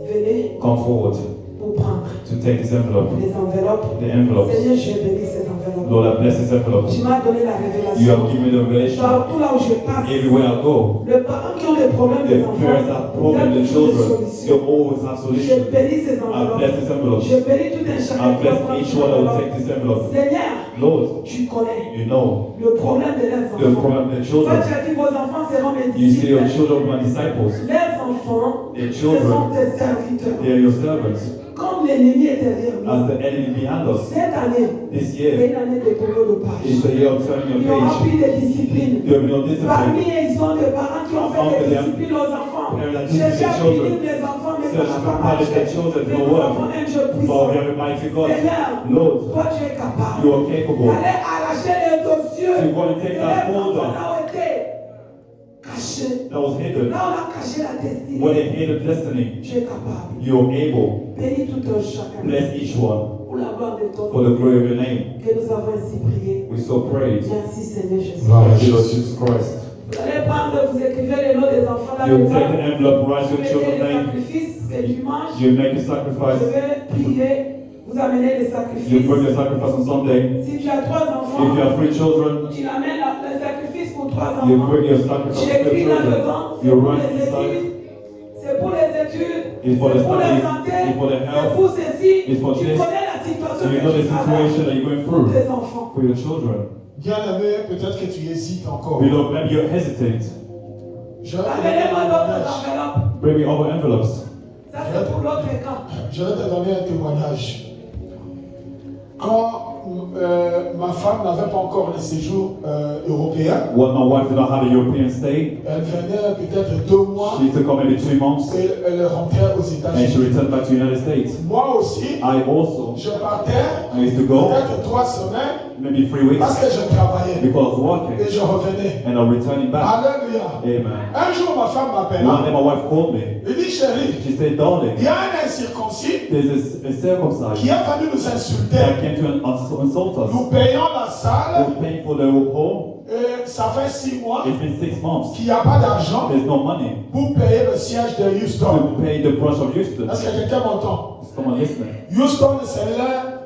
venez come forward pour prendre to take this envelope. les enveloppes. The envelopes. Seigneur, j'ai béni ces enveloppes. Lord, I bless this envelope. Tu m'as donné la You révélation. have given me the revelation. Partout là où je passe, Everywhere I go, les parents qui ont des problèmes the des enfants, parents that il y a problem the toujours des children, solutions. you always have Je solutions. bénis ces I enveloppes. bless this envelope. Je bénis tout un I chacun qui va bless prendre each cette one that will enveloppe. take this envelope. Seigneur, Lord, tu connais you know le problème de leurs the enfants. problem of the Toi, children. tu as dit vos enfants seront mes You say your disciples. children are my disciples. Les enfants, Their ce sont children, tes serviteurs. they are your servants. Comme l'ennemi est derrière nous, As the enemy behind us, cette année, this c'est year une année de tournoi de page. is the year of turning Il y your aura page. plus de discipline. There will be no Parmi discipline. eux, ils ont des parents qui ont fait des disciplines aux enfants. Cherchez à punir les enfants, mais ça Search n'a to pas punish marché. the children Mais for nous what? avons un Dieu For we puissant. have a mighty God. Seigneur, Lord, toi tu es capable you are capable d'aller arracher les dossiers to go and take de that les folder enfants là où étaient cachés. that was hidden. Là on a caché la When destinée. they hid the destiny, Tu es capable. you are able. Bénis tout un chacun Bless each one pour la gloire de ton for nom the glory of your name. que nous avons ainsi prié. We so praise. Merci Seigneur Jésus. Gloire à Thank you, Lord Jésus. Jesus Christ. Vous allez prendre, vous écrivez les noms des enfants là You dedans. take the envelope, write Vous your mettez children's les name. sacrifices que tu manges. You make a Je sacrifice. vais prier. Vous amenez les You sacrifices. bring a sacrifice on Sunday. Si tu as 3 If enfants, you have 3 children, tu amènes le sacrifice pour 3 you enfants. bring your sacrifice Tu for 3 écris children. là-dedans. C'est You pour write les inside. études. C'est pour les études. It's for the C'est pour la study. santé. It's for the C'est health. pour ceci. It's for Tu this. connais la situation So you know que the tu situation traverses that you're going pour through tes enfants. for your children. Bien-aimé, peut-être que tu hésites encore. Beloved, maybe you hesitate. Je vais te donner Amenez-moi un d'autres témoignage. enveloppes. Bring me other envelopes. Ça c'est pour l'autre camp. Je vais te donner un témoignage. Quand ma femme n'avait pas encore le séjour européen, When my wife did not have a European stay, elle venait peut-être 2 mois she used to come maybe 2 months et elle rentrait aux and she États-Unis. returned back to the United States. Moi aussi, I also, je partais I used to go peut-être 3 semaines maybe 3 weeks parce que je travaillais because I was et working je revenais. and I'm returning back. Alléluia. Amen. Un jour, ma femme One m'appela. day my wife called me. Elle dit, chérie, She said, darling, il y a un incirconcis there's a qui circumcised est venu nous insulter. that came to insult us. Nous payons la salle We're paying for the home. et ça fait 6 mois It's been 6 months. qu'il n'y a pas d'argent There's no money pour payer le siège de Houston. to pay the branch of Houston. Est-ce que quelqu'un m'entend? Is someone listening? Houston, c'est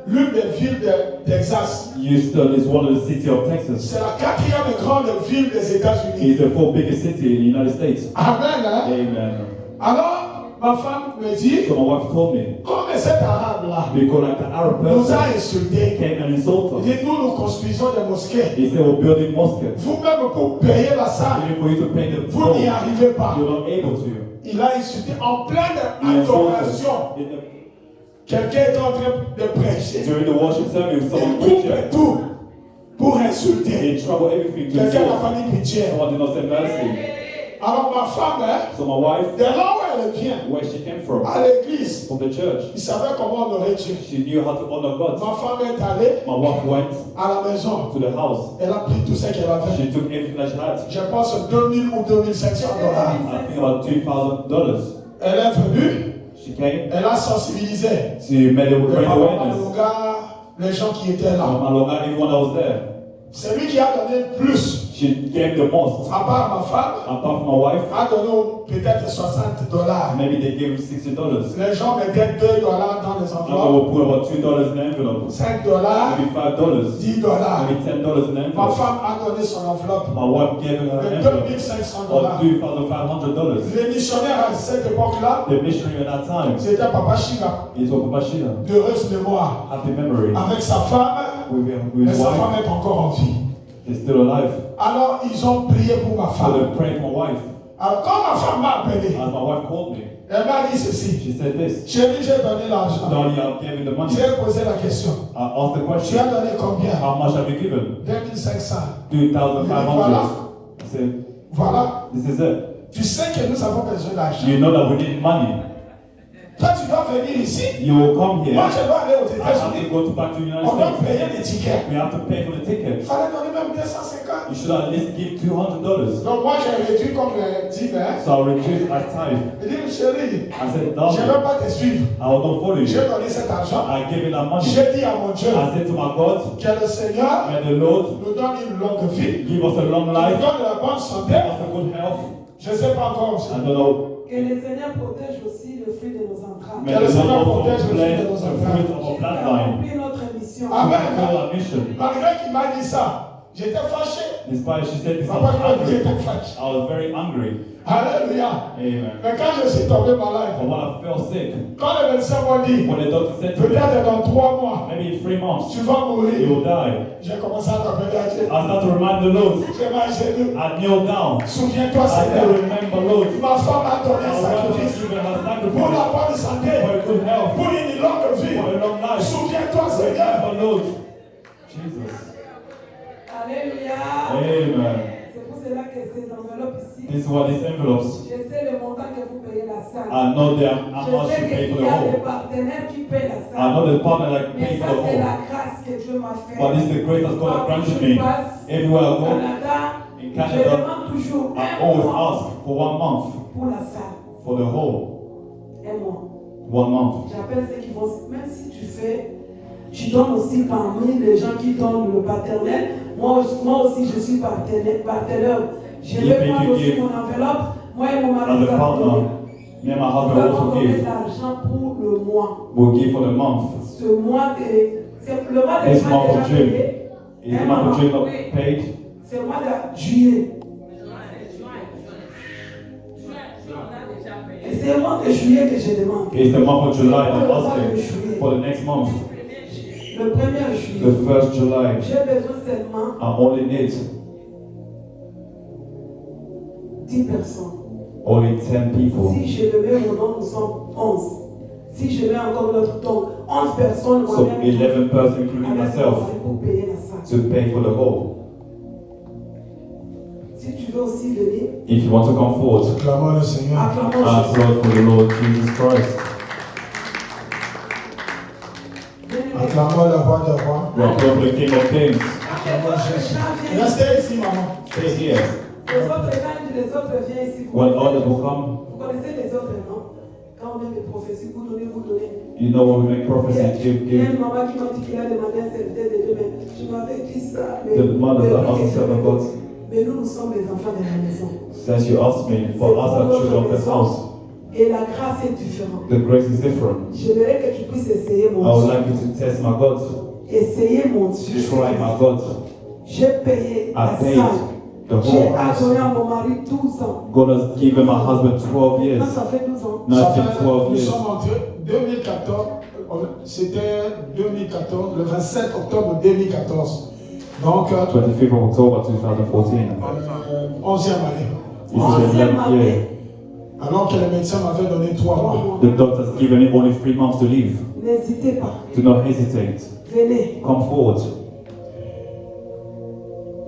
l'une des villes de Texas. Houston is one of the cities of Texas. C'est la 4e grande ville des États-Unis. It's the 4th biggest city in the United States. Amen. Hein? Amen. Alors, ma femme me dit, So my wife told me, comme cet arabe-là because like the Arab nous person a insultés, came and insulted il us. dit, nous construisons des mosquées. He said, we're building mosques. Vous-même, pour payer la salle, Even for you to pay the vous n'y toll, arrivez pas. you're not able to. Il a insulté en pleine He insulted adoration. us. Quelqu'un est en train de prêcher. During the worship service, Il someone coupe preaching. tout pour insulter. He troubled everything to Quelqu'un n'a insult. pas dit pitié. Someone did not say mercy. Alors ma femme, hein, So my wife, de là où elle vient, where she came from à l'église, the church, il savait comment honorer Dieu. she knew how to honor God. Ma femme est allée My wife went à la maison. to the house. Elle a pris tout ce qu'elle avait. She took everything that she had. Je pense 2000 ou 2500 dollars. I think about $2,000. Elle est venue. She She came. Elle a sensibilisé She made a les great Papa awareness. Malonga, les gens qui étaient là. Malonga, everyone that was there. C'est lui qui a donné plus. She gave the most. À part ma femme, Apart from my wife, a donné peut-être $60. maybe they gave $60. Les gens mettaient $2 dans les And they enveloppes, will put about $2 in the envelope. $5, Maybe $5. $10. Maybe $10 in the Ma envelope. femme a donné son enveloppe My wife gave her de envelope $2,500. of $2,500. Les missionnaires à cette époque-là, The missionary at that time c'était Papa Shiga, is of Bashira. d'heureuse mémoire. Happy memory. Avec sa femme, With mais his sa wife. femme est encore en vie. He's still alive. Alors ils ont prié pour ma So femme. they prayed for my wife. Alors quand ma femme m'a appelé, As my wife called me, elle m'a dit ceci. she said this. Chérie, j'ai donné l'argent. Darling, I've given the money. J'ai posé la question. I asked the Tu question, as donné combien? how much have you given? 2500. 2,500. I said, Voilà. this is it. Tu sais que nous avons besoin d'argent. You know that we need money. Toi, tu dois venir ici. You will come here. Moi, je dois aller aux I have to États-Unis. go back to the United On doit States. payer les tickets. We have to pay for the ticket. Il fallait donner même 250. You should at least give $200. Donc moi, j'ai réduit comme 10 hein. So I reduced my tithe. Je dis, chérie, I said, je ne darling, vais pas te suivre. I will not follow J'ai you. donné cet argent. I gave it that money. J'ai dit à mon Dieu I said to my God, que le Seigneur may the Lord nous donne une longue vie, give us a long nous life, donne de la bonne santé. give us a good health. Je ne sais pas encore. I don't know. Que le Seigneur protège aussi le fruit de nos entrailles. May the Lord also bless the fruit of our bloodline. Accomplir notre mission. Amen. Fulfill our mission. Malgré qu'il m'a dit ça, j'étais fâché. Despite she said this, I Papa, was angry. j'étais fâché. I was very angry. Alléluia. Amen. Mais quand je suis tombé malade, But when I felt sick, quand les médecins m'ont dit, when the doctor said to me, peut-être dans 3 mois, maybe in 3 months, tu vas you mourir, will die, j'ai commencé à t'appeler à Dieu. I started to remind the Lord. J'ai marché. I kneel down. Souviens-toi, I said, Seigneur. remember, Lord, Ma femme a donné un our wife has sacrifice given her pour la sacrifice bonne santé, for a good health, pour une longue vie. for a long life. Souviens-toi, Seigneur. Remember, Lord. Jesus. Alléluia. Amen. C'est pour cela que ces enveloppes ici, This is what these envelopes. je sais le montant que vous payez la salle. I know how Je much sais you pay qu'il for y the a des whole. partenaires qui payent la I salle. know the partner that Mais pays ça, for the c'est whole. la grâce que Dieu m'a faite. But this is the grace that God has granted me. Everywhere I Au go, Canada, in je Canada, demande toujours I un always mois ask for 1 month pour la salle. for the whole. Un mois. 1 month. J'appelle ceux qui vont, même si tu fais, tu donnes aussi parmi les gens qui donnent le paternel. Moi aussi, je suis partenaire. Je If vais you prendre aussi give mon enveloppe. Moi et mon mari, As nous a allons partner, donner. me and my Nous husband allons also donner de give. l'argent pour le mois. We'll give for the month. Ce mois c'est le mois de This juin month déjà of June. payé. Is the month of June not paid? C'est le mois de juillet. Et c'est le mois de juillet que je demande. It's the month of July that I'm asking for the next month. Le 1er The juillet. 1st July. J'ai besoin seulement I only need 10 personnes. only 10 people. Si je le mets mon nom, nous sommes 11. Si je mets encore notre nom, 11 personnes, So moi-même, 11 persons, including avec mon myself, mari pour payer la salle. to pay for the whole. Si tu veux aussi venir, If you want to come forward, Acclamons le Seigneur. acclamons ask Jésus. God for the Lord Jesus Christ. Bien-aimés, Acclamons le roi des rois. We are praying for the King of Kings. Acclamons Jésus. viens. Restez ici, maman. Stay here. Les autres, quand les autres viennent ici, When others will come, vous connaissez les autres, non? Quand on a des prophéties, vous donnez. you know when we make prophecy, give, Il y a give. une maman qui m'a dit qu'il a demandé un serviteur de Dieu, mais je m'avais dit ça. Mais, The mothers that mais- ask the servant God, mais nous sommes les enfants de la maison. since you asked me, for us as children of the house, Et la grâce est différente. the grace is different. J'aimerais que tu puisses essayer I mon would Dieu. like you to test my God, Essayer mon Dieu. try my God. J'ai payé I la paid salle. the J'ai whole. adoré à mon mari 12 ans. God has given my husband 12 Quand years. ça fait 12 ans. Now Ça it's been fait, 12 nous years. sommes en 2014, c'était 2014, le 27 octobre 2014. Donc, 25th of October 2014. 11e année. This is the 11th year. Alors que les médecins m'avaient donné 3 mois. The doctor has given him only 3 months to live. N'hésitez pas. Do not hesitate. Venez. Come forward.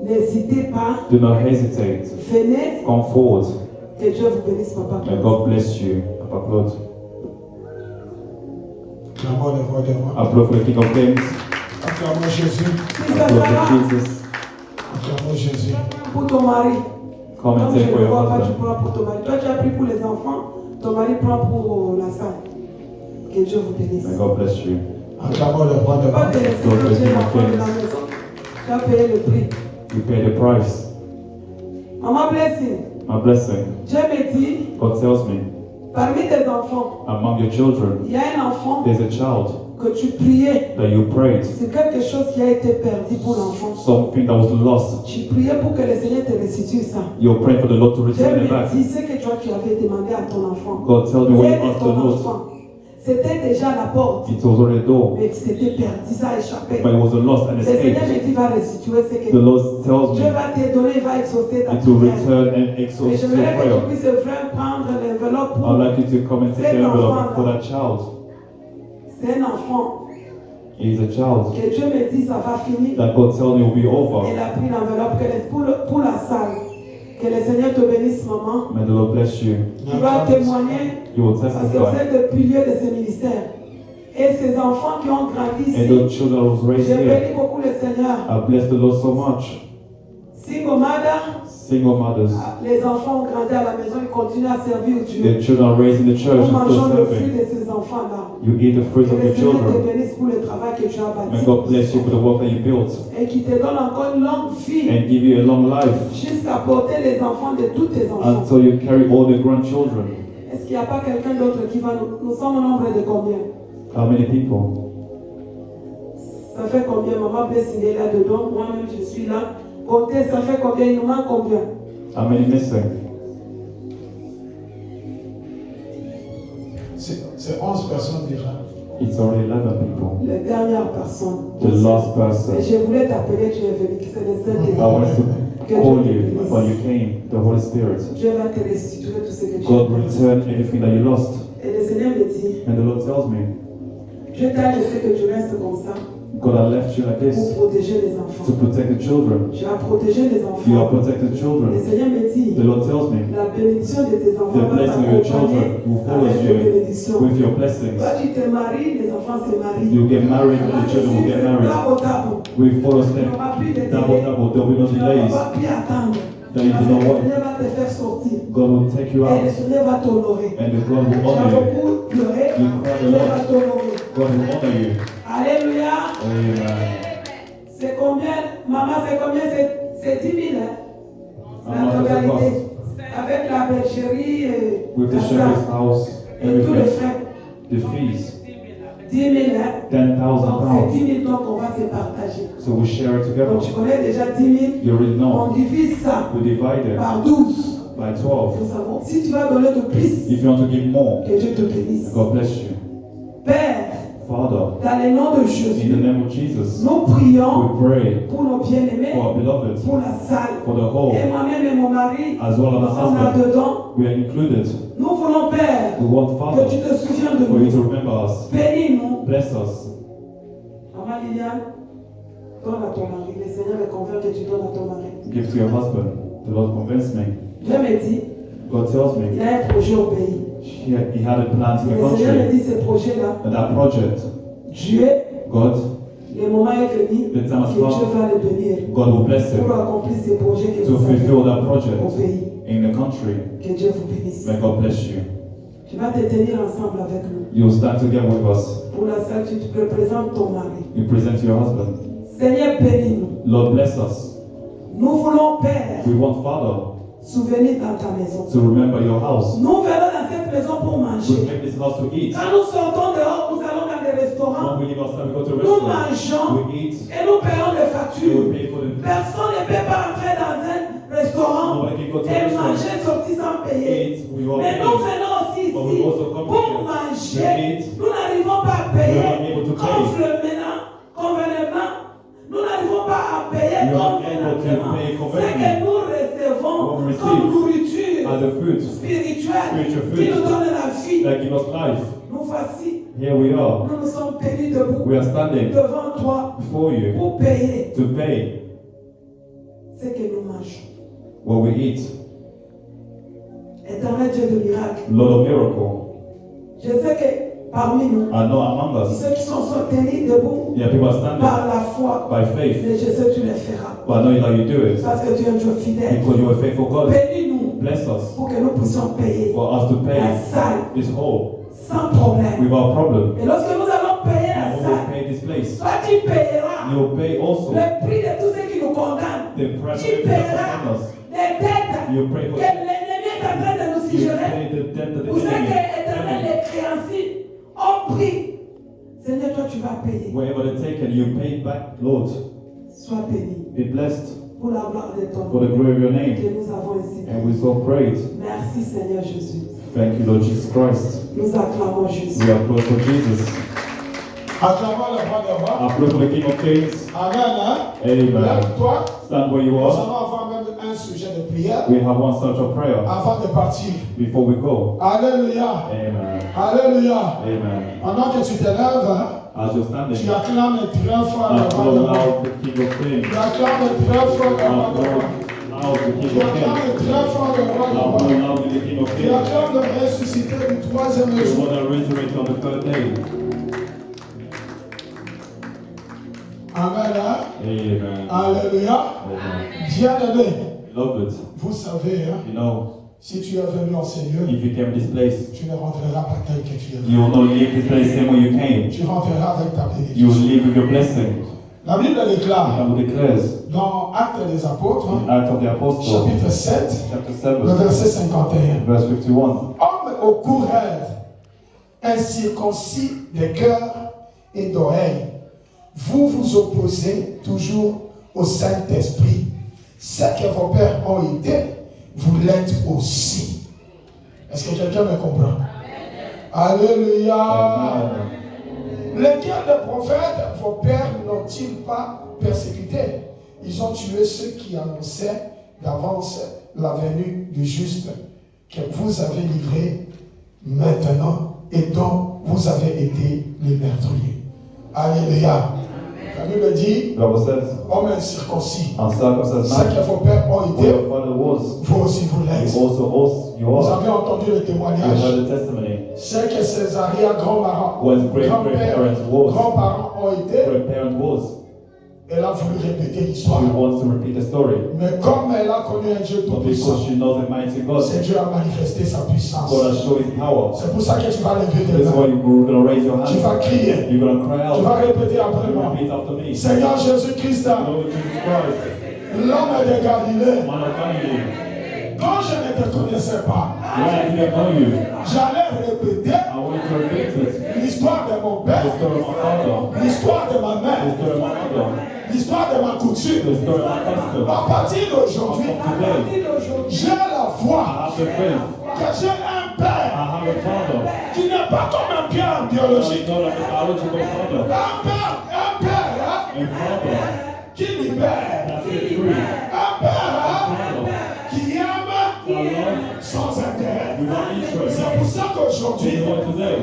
N'hésitez pas. Do not hesitate. Venez. Come forward. Que Dieu vous bénisse, papa. May God bless you, Papa Claude. Acclamons le roi des rois. Applaud for the King of Kings. Acclamons Jésus. Si ça Applaud va for Jesus. Acclamons Jésus. pour ton mari. Come and Comme je take for ne your vois pas, tu husband. prends pour ton mari. Toi, tu as pris pour les enfants. Ton mari prend pour la salle. Que Dieu vous bénisse. May God bless you. Acclamons le roi Tu ne de peux pas te gloire. laisser loger l'enfant de la maison. Tu as payé le prix. You pay the price. Maman Blessing, My blessing. Dieu me dit, God tells me, parmi tes enfants, among your children, il y a un enfant there's a child que tu priais. that you prayed, C'est quelque chose qui a été perdu pour l'enfant. something that was lost. Tu priais pour que le Seigneur te restitue ça. You're praying for the Lord to Dieu return it me back. dit ce que toi tu avais demandé à ton enfant. God tells me what Hier you de asked the ton Lord. enfant. C'était déjà à la porte. It was already a door, Mais c'était perdu, ça a échappé. but it was a lost and Le Seigneur escaped. me dit va restituer ce que The Lord tells Dieu me va te donner, il va exaucer ta it will prière. return and Et exhaust your j'aimerais que tu prayer. puisses vraiment prendre l'enveloppe I'd pour. like you to come and take the envelope for that child. C'est un enfant He's a child que Dieu me dit ça va finir. that God tells me will be over. Il a pris l'enveloppe pour la salle. Que le Seigneur te bénisse, maman. May the Lord bless you. Tu vas témoigner You will parce que vous testify. êtes le pilier de ce ministère. Et ces enfants qui ont grandi And ici, the children that was raised je here, bénis beaucoup le Seigneur. I bless the Lord so much. Single mother, Single mothers, les enfants ont grandi à la maison, ils continuent à servir Dieu. their children are raised in the church Nous and still mangeons le fruit serving. de ces enfants-là. You eat the fruit Que of le your Seigneur te children. bénisse pour le travail que tu as May bâti. God bless you for the work that you built Et qui te donne encore une longue vie and give you a long life jusqu'à porter les enfants de tous tes enfants. until you carry all the grandchildren. Est-ce qu'il n'y a pas quelqu'un d'autre qui va nous sommes au nombre de combien? How many people? Ça fait combien? Maman Blessing est là-dedans. Moi-même, je suis là. Comptez, ça fait combien? Il nous manque combien? How many missing? C'est 11 personnes déjà. It's already 11 people. La dernière personne. The last person. Et je voulais t'appeler, tu es venu. C'est le Saint-Esprit. I wanted to call you, but you came, the Holy Spirit. Dieu va te restituer tout ce que tu God as will perdu. return everything that you lost. Et le Seigneur me dit, And the Lord tells me, Dieu t'a laissé que tu restes comme ça God, I left you like pour this protéger les to enfants. protect the children. Tu as protégé les You enfants. have protected Le children. Seigneur me dit, The Lord tells me, la bénédiction de tes enfants the va blessing of your t'accompagner children will follow avec tes you bénédictions. with your blessings. Toi, tu te maries, les enfants se marient. You get married and the children will get married. We follow Il n'y step, aura plus de double, délai. double. There will be no Tu ne delays. vas pas plus attendre. That you Parce do que not le want. Seigneur va te faire sortir. God will take you Et le out, Seigneur va t'honorer. and the God will Tu as honor you. beaucoup pleuré, You cried a Dieu va lot. t'honorer. God will honor you. Alléluia. Amen. C'est combien, maman, c'est combien? C'est 10 000, hein? How La much does it totalité. cost? Avec la bergerie et With the la shepherd's salle. house, Et tous les everything, frais. the fees, 10 000, hein? 10,000 Donc c'est pounds. 10 000, donc on va se partager. So we share it together. Donc tu connais déjà 10 000. You already On know. divise ça We divide it par 12. by 12. Nous savons. Si tu vas donner de plus, If you want to give more, que Dieu te bénisse. God bless you. Père, Father, dans le nom de in the Jésus, name of Jesus, nous prions we pray pour nos bien-aimés, for our beloved, pour la salle. for the whole, Et moi-même et mon mari, as well as nous our sommes husband. là-dedans. We are included. Nous voulons, Père, We want, que tu Father, te souviens de for you to nous. remember us. Bénis-nous. Bless us. Maman Liliane, donne à ton mari. Le Seigneur me convainc que tu donnes à ton mari. Give to your husband. The Lord convinced me. Dieu me dit, God tells il me a un projet au pays. he had a plan to the Le Seigneur me country. dit, ce projet-là, And that project, Dieu, God, le moment est venu the time has que Dieu come. va le bénir God will bless him pour accomplir ces projets que to vous avez fulfill that au project pays. in the country. Que Dieu vous bénisse. May God bless you. Tu vas te tenir ensemble avec nous. You will stand together with us. Pour la salle, tu te représentes ton mari. You present your husband. Seigneur, bénis-nous. Lord, bless us. Nous voulons, Père, We want, Father, souvenir dans ta maison. to remember your house. Nous venons dans cette maison pour We manger. make this house to eat. Quand nous sortons dehors, nous allons dans des restaurants. When we leave outside, we go to a Nous restaurant. mangeons We eat. et nous payons les We factures. pay for the. Personne ne peut pas entrer dans un restaurant Nobody can go to a et restaurant. manger, sortir sans payer. Eat. We all Mais nous eat. venons aussi But we ici also come pour here manger. to eat. Nous n'arrivons pas à We are payer not able to pay. convenablement. Nous n'arrivons pas à payer We are not able to convenablement. pay Ce convenably. que nous recevons What we receive comme nourriture As a food spirituelle spiritual qui food nous donne la vie. that give us life. Nous voici, Here we are. nous nous sommes tenus debout We are standing devant toi before you pour payer to pay ce que nous mangeons. what we eat. Éternel Dieu de miracle, Lord of miracle. je sais que parmi nous, I know among us, ceux qui sont tenus debout yeah, people are standing par la foi, by faith. mais je sais que tu les feras. But I know that you do it Parce que tu es un Dieu fidèle. because you are a faithful God. Bénis-nous Bless us pour que nous puissions payer for us to la pay salle. this whole. sans problème. without problem. Et lorsque nous allons payer la And when we salle, pay this place, toi tu payeras you'll pay also le prix de tous ceux qui nous condamnent. the price of Tu everything that payeras condemns us. les dettes You pray for que l'ennemi est en train de nous You suggérer. pay the debt of Pour the ceux que enemy. l'Éternel, les créanciers ont pris. Seigneur, toi tu vas payer. Wherever they're taken, you pay back, Lord. Sois béni Be blessed pour la gloire de ton for the nom glory of your que name. nous avons ici. And we so prayed. Merci Seigneur Jésus. Thank you, Lord Jesus Christ. Nous acclamons Jésus. We applaud for Jesus. Acclamons le roi des rois. Applaud for the King of Kings. Amen. Hein? Amen. Lève-toi. Stand where you Nous are. allons avoir même un sujet de prière We have one such a prayer avant de partir. before we go. Alléluia. Amen. Alléluia. Amen. Pendant que tu te lèves, As you're tu standing, acclames très fort le applaud roi des rois. loud the King of Kings. Tu acclames très fort le roi des rois. Applaud loud the King Tu of acclames Kings. très fort le roi des Applaud rois. loud the King of Tu Kings. acclames le ressuscité du troisième The jour. one that resurrected on the third day. Amen. Hein? Amen. Alléluia. Amen. Bien-aimé, Beloved, vous savez, hein, you know, si tu es venu en Seigneur, if you came to this place, tu ne rentreras pas tel que tu es you venu. will not leave this place same way you came. Tu rentreras avec ta You will bénédiction. leave with your blessing. La Bible The déclare Bible declares dans Actes des Apôtres, in Acts of the Apostles, chapitre 7, chapter le 7, verset 51. verse 51. Homme au cou raide, incirconcis de cœur et d'oreille, vous vous opposez toujours au Saint-Esprit. Ce que vos pères ont été, vous l'êtes aussi. Est-ce que quelqu'un me comprend? Alléluia. Amen. Lesquels des prophètes, vos pères n'ont-ils pas persécutés? Ils ont tué ceux qui annonçaient d'avance la venue du juste que vous avez livré maintenant et dont vous avez été les meurtriers. Alléluia. La Bible dit, The Bible says, homme incirconcis, uncircumcised ce man, que vos pères ont where été, your father was, vous aussi vous l'êtes. you Vous are. avez entendu le You témoignage. heard the testimony. Ce que Césaria, grand-parents Where his great-grandparents was, grands-parents ont été, great-parent was. elle a voulu répéter l'histoire. She wants to repeat the story. Mais comme elle a connu un Dieu But tout-puissant, because she knows the mighty God, c'est Dieu a manifesté sa puissance. God has shown his power. C'est pour ça que tu vas lever tes That's mains. why you're going to raise your Tu vas hands. crier. You're going to cry Tu vas out. répéter après You moi. repeat after me. Seigneur Jésus-Christ, Lord Jesus Christ, l'homme de Galilée, man of Galilee, quand je ne te connaissais pas, when I didn't know you, j'allais répéter I want to repeat it. l'histoire de mon The père, story of my father, l'histoire de ma the mère, story of my mother, l'histoire de ma coutume. the story of my custom. À partir d'aujourd'hui, Today, j'ai la I foi have the faith. que j'ai un I père have a father. qui n'est pas comme un père biologique. Not like a biological father. Un père A father qui libère. that set free. Un père Father qui aime that loves sans intérêt. without interest. C'est pour ça qu'aujourd'hui, Jesus today,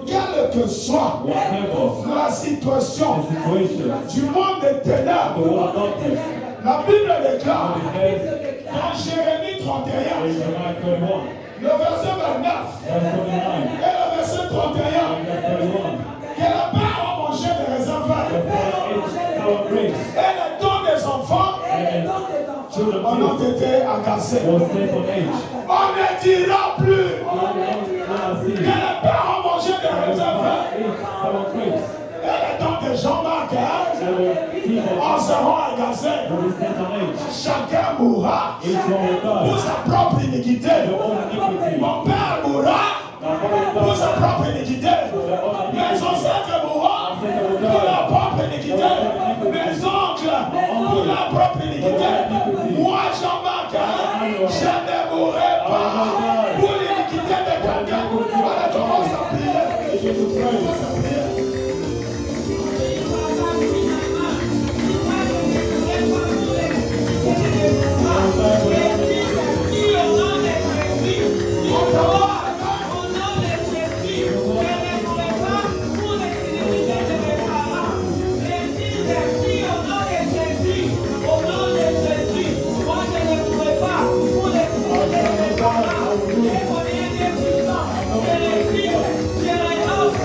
quelle que soit whatever la situation the situation, du monde des the ténèbres, world of darkness, la Bible déclare it says dans Jérémie 31, in Jeremiah 31, le verset 29 verse 29, et le verset 31, and verse 31, que les pères ont mangé des raisins the verts Father ate sour grapes, et les dons des enfants and children ont teeth été agacés. was set on age. On ne dira plus See, que les pères ont mangé des the raisins verts Father ate sour grapes, et les dons de Jean-Marc and the teeth en of seront agacés. will be set on age. Chacun mourra Each one will pour die. sa propre iniquité. Their own iniquity. Mon père mourra My father pour sa died. propre iniquité. Mes ancêtres mourront pour leur propre iniquité. Mes oncles pour leur propre iniquité. Moi, Jean-Marc, je ne mourrai pas pour l'iniquité de quelqu'un. Allez, commence à prier. Commence à prier.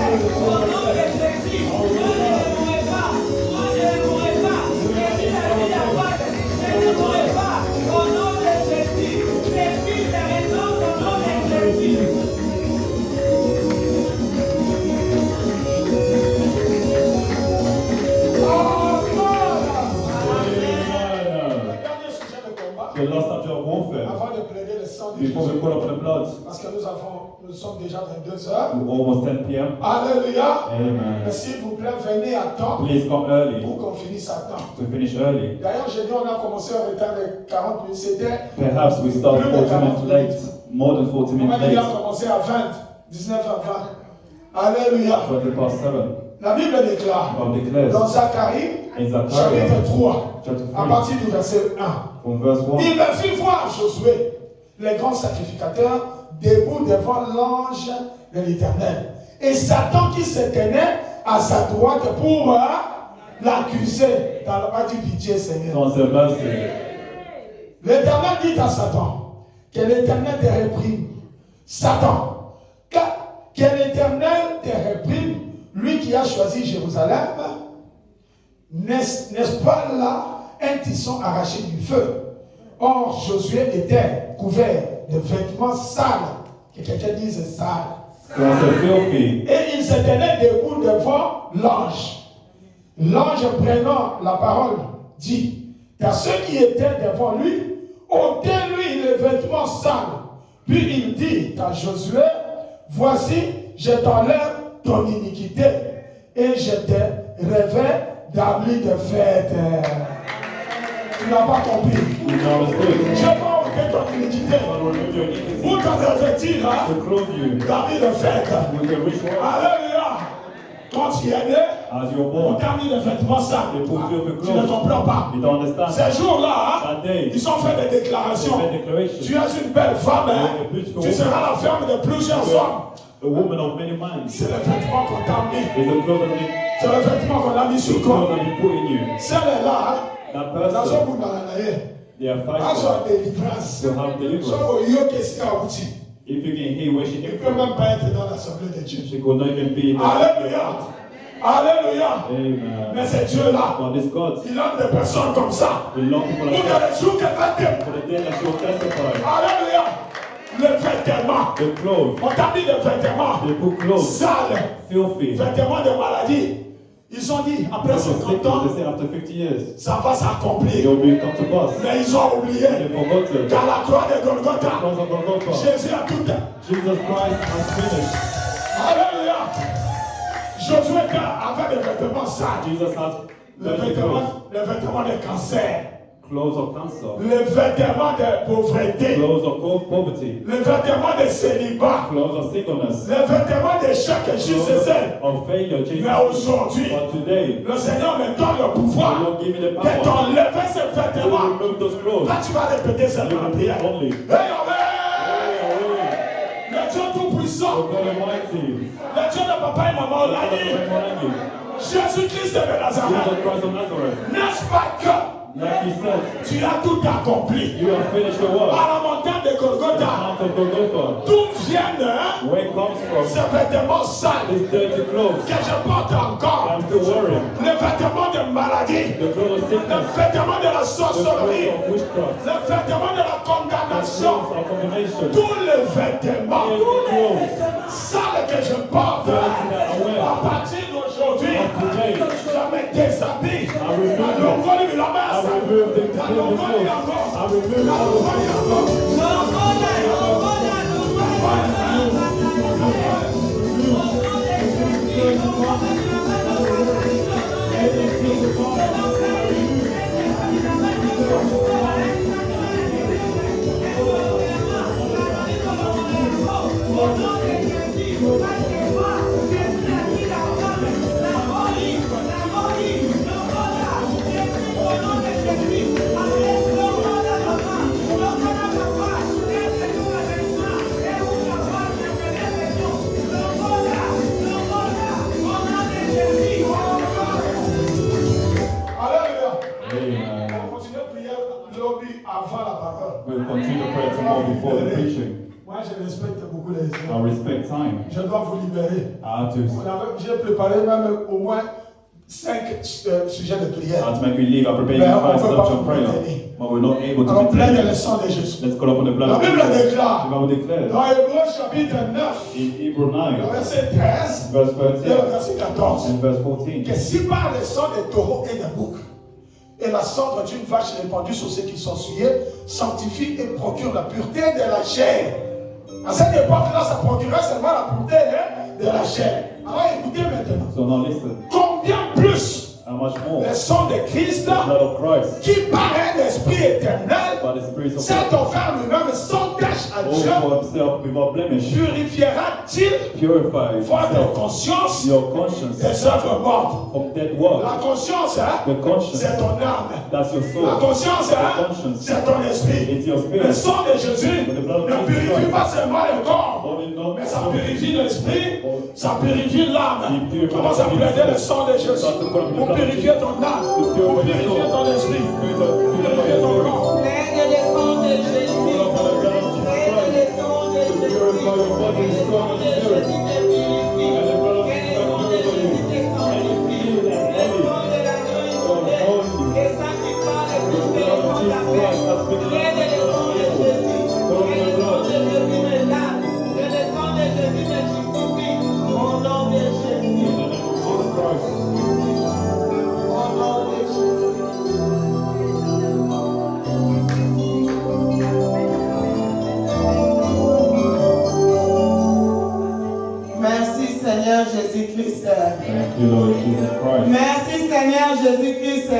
Thank you. sang de before we Jésus. call upon the blood. Parce que nous sommes déjà 22 heures. Almost 10 p.m. Alléluia. Amen. Mais s'il vous plaît, venez à temps Please come early pour qu'on finisse à temps. to finish early. D'ailleurs, j'ai dit on a commencé en retard de 40 minutes. C'était, Perhaps we start 40 minutes late, more than 40 on minutes a déjà late. commencé à 20, 19h20. Alléluia. 20 past 7. La Bible déclare God declares dans Zacharie, in Zechariah chapitre 3, chapter à 3, partir du verset 1. from verse 1. Il me fit voir Josué, les grands sacrificateurs, debout devant l'ange de l'Éternel. Et Satan qui se tenait à sa droite pour l'accuser. Dans le pas du pitié, Seigneur. Dans ce verset, L'Éternel dit à Satan, que l'Éternel te réprime. Satan, que l'Éternel te réprime, lui qui a choisi Jérusalem. N'est-ce pas là un tisson arraché du feu? Or, Josué était couvert de vêtements sales. Que quelqu'un dise sales. dans ce filthy, Et il se tenait debout devant l'ange. L'ange prenant la parole dit à ceux qui étaient devant lui, ôtez-lui les vêtements sales. Puis il dit à Josué, voici, je t'enlève ton iniquité et je te revêt d'habits de fête. Tu n'as pas compris. you know it's good. Je vais ôter ton iniquité God will remove your iniquity pour te revêtir to clothe you d'habits de fête. with a rich robe. Alléluia. Quand tu es né, As you're on born, t'a mis des vêtements sales. they put you with Tu ne clothes. comprends pas. You don't understand. Ces jours-là, That day, ils ont fait des they déclarations. made declaration. Tu es une belle femme, hein? Tu seras la femme de plusieurs hommes. A woman of many minds. C'est le vêtement qu'on t'a mis. Is a cloth that we, C'est le vêtement qu'on a mis sur toi. cloth that we put in you. Celle-là, That dans person, son bout dans la naïe, they are a fighting son délivrance. to have deliverance. Son oyo qu'est-ce qu'il y a outil. If you can hear where she Il ne came peut from, même pas être dans l'assemblée de Dieu. she could not even be in the Alléluia. Alléluia. Amen. Mais c'est Dieu-là. But this God, Il aime des personnes comme ça. a lot of people Pour like que that. les jours qu'elle va t'aimer. For the day that she will testify, Alléluia. Les vêtements. the clothes, On t'a mis des vêtements they put clothes, sales. filthy. Vêtements de maladie. Ils ont dit, après Because of 50 ans, sickness, they say after 50 years, ça va it s'accomplir. will be come to pass. Mais ils ont oublié They forgot qu'à la croix de Golgotha, Because of Golgotha, Jésus a tout. Jesus Christ has finished. Alléluia. Josué avait des vêtements sales. Jesus has Les vêtements de cancer. clothes of cancer, Les vêtements de pauvreté. clothes of poverty, Les vêtements de célibat. clothes of singleness, Les vêtements d'échec et juste clothes celle. of failure, Jesus. Mais aujourd'hui, But today, le Seigneur me donne le the pouvoir Lord give me the de power t'enlever ces to vêtements. remove those clothes. Là, tu vas répéter cette You will prière. repeat only. Hey, amen. Le Dieu Tout-Puissant, Oh God Almighty, le Dieu de papa et maman, on l'a God dit. Almighty, Jésus-Christ de Nazareth, Jesus Christ of Nazareth, n'est-ce pas que like he said, tu as tout accompli? you have finished the work. À la montagne de The Golgotha, Mount of Golgotha, d'où viennent where it comes from, ces vêtements sales these dirty clothes, que je porte encore? I'm still wearing, Les vêtements de maladie, the clothes of les sickness, vêtements de la the sorcellerie, clothes of witchcraft, les vêtements de la the condamnation, clothes of condemnation, tous les vêtements every clothes sales que je porte. À partir d'aujourd'hui, of today, je me déshabille. I remove La it. longueur de la I masse. remove the La clothes, longueur de la I masse. remove La all longueur de la masse. Alléluia. Amen. On continue à prier lobby avant la parole. We'll continue to pray tomorrow before the preaching. Moi, je respecte beaucoup les I gens. respect time. Je dois vous libérer. I have to, J'ai préparé même au moins 5 sujets de prière. to make me leave. I prepared Mais you on 5 peut pas steps of vous prayer, retenir. but we're not able to Alors, plein de retain. leçons de Jésus. Let's call upon the blood La of Bible Jesus. déclare The Bible declares dans Hébreux chapitre 9, in Hebrew 9, le verset 13 verse et le 13 verset 14, and verse 14, que si par le sang des taureaux et des boucs, et la cendre d'une vache répandue sur ceux qui sont souillés sanctifie et procure la pureté de la chair. À cette époque-là, ça procurait seulement la pureté de la chair. Alors écoutez maintenant. So now listen. Combien plus How much more? le sang de Christ, The blood of Christ, qui par un esprit éternel by the Spirit of s'est God, offert lui-même sans tache à Dieu, for himself without blemish, purifiera-t-il purify votre himself, conscience your conscience des œuvres mortes? from dead works. La conscience, The conscience, c'est ton âme. that's your La soul. conscience, The conscience, c'est ton esprit. it's your Le spirit. sang de Jésus The blood of ne Jesus purifie Christ. pas seulement le corps, Only not mais ça purifie l'esprit, ça purifie l'âme. Il purifie Commence à plaider le sang de Jésus Ça te colle le pour blood of purifier ton âme, pour purifier ton esprit, pour purifier ton corps. Règne le sang de Jésus. Règne le sang de Jésus. Que le sang de Jésus te purifie. Que le sang de Jésus te sanctifie. Le sang de l'agneau immolé. Et ça qui parle plus que le sang d'appel. Règne le sang de Jésus. Que le sang de Jésus me lave. Que le sang de Jésus me justifie. Au nom de Jésus. Au nom de Jésus. Merci Seigneur Jésus-Christ. Thank you, Lord Jesus Christ. Merci Seigneur Jésus-Christ.